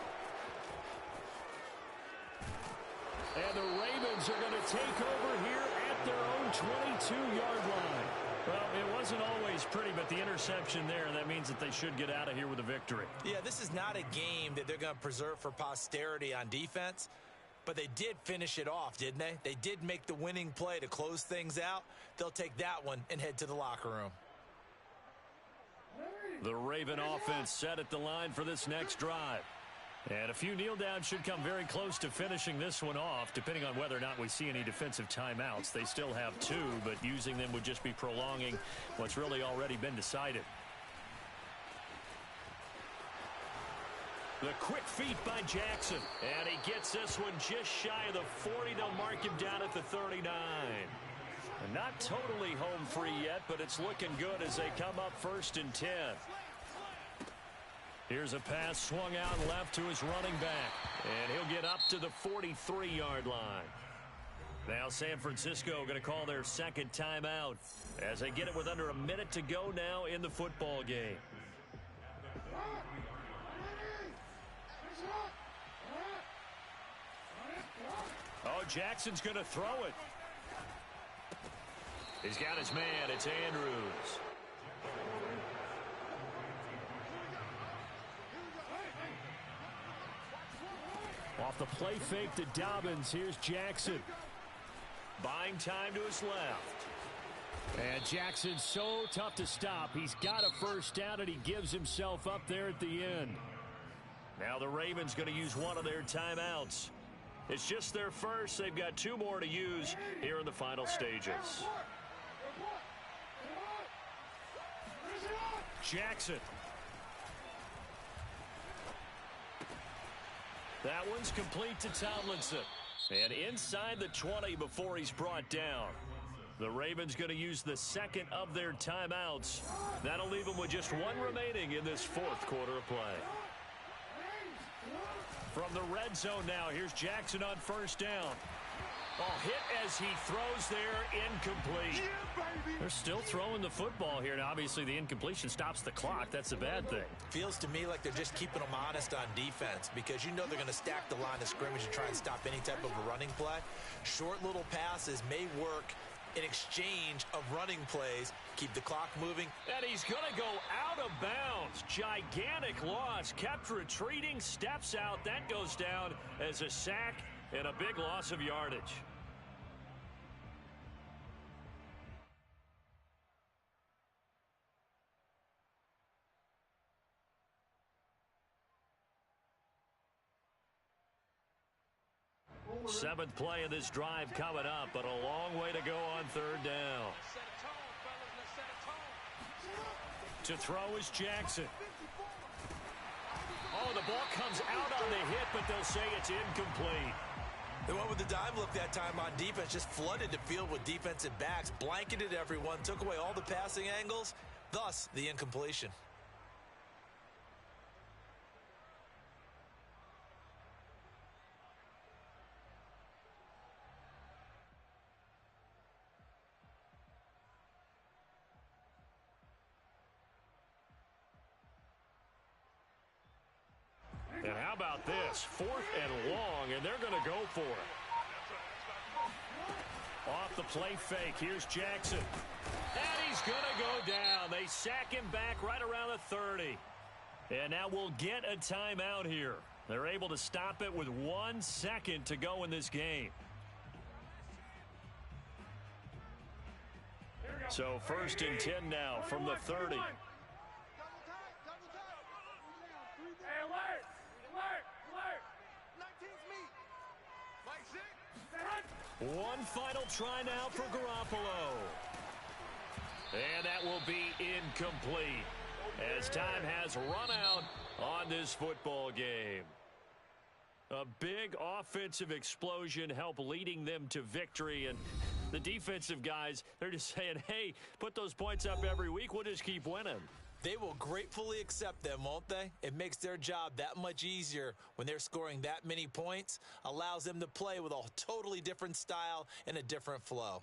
And the Ravens are going to take over here at their own 22-yard line. Well, it wasn't always pretty, but the interception there, that means that they should get out of here with a victory. Yeah, this is not a game that they're going to preserve for posterity on defense, but they did finish it off, didn't they? They did make the winning play to close things out. They'll take that one and head to the locker room. The Raven offense set at the line for this next drive. And a few kneel downs should come very close to finishing this one off, depending on whether or not we see any defensive timeouts. They still have 2, but using them would just be prolonging what's really already been decided. The quick feet by Jackson. And he gets this one just shy of the 40. They'll mark him down at the 39. And not totally home free yet, but it's looking good as they come up 1st and 10. Here's a pass swung out left to his running back. And he'll get up to the 43-yard line. Now San Francisco going to call their second timeout as they get it with under a minute to go now in the football game. Oh, Jackson's going to throw it. He's got his man. It's Andrews. Off the play fake to Dobbins. Here's Jackson. Buying time to his left. And Jackson's so tough to stop. He's got a first down, and he gives himself up there at the end. Now the Ravens going to use one of their timeouts. It's just their first. They've got 2 more to use here in the final stages. Jackson. That one's complete to Tomlinson. And inside the 20 before he's brought down. The Ravens going to use the second of their timeouts. That'll leave them with just 1 remaining in this 4th quarter of play. From the red zone now, here's Jackson on 1st down. Oh, hit as he throws there, incomplete. They're still throwing the football here. Now, obviously, the incompletion stops the clock. That's a bad thing. Feels to me like they're just keeping them honest on defense because you know they're going to stack the line of scrimmage and try and stop any type of a running play. Short little passes may work in exchange of running plays. Keep the clock moving. And he's going to go out of bounds. Gigantic loss. Kept retreating, steps out. That goes down as a sack and a big loss of yardage. Seventh play of this drive coming up, but a long way to go on 3rd down. To throw is Jackson. Oh, the ball comes out on the hit, but they'll say it's incomplete. They went with the dime look that time on defense, just flooded the field with defensive backs, blanketed everyone, took away all the passing angles, thus the incompletion. And how about this? 4th and long, and they're going to go for it. Off the play fake, here's Jackson. And he's going to go down. They sack him back right around the 30. And now we'll get a timeout here. They're able to stop it with 1 second to go in this game. So 1st and 10 now from the 30. One final try now for Garoppolo. And that will be incomplete as time has run out on this football game. A big offensive explosion helped leading them to victory. And the defensive guys, they're just saying, hey, put those points up every week. We'll just keep winning. They will gratefully accept them, won't they? It makes their job that much easier when they're scoring that many points, allows them to play with a totally different style and a different flow.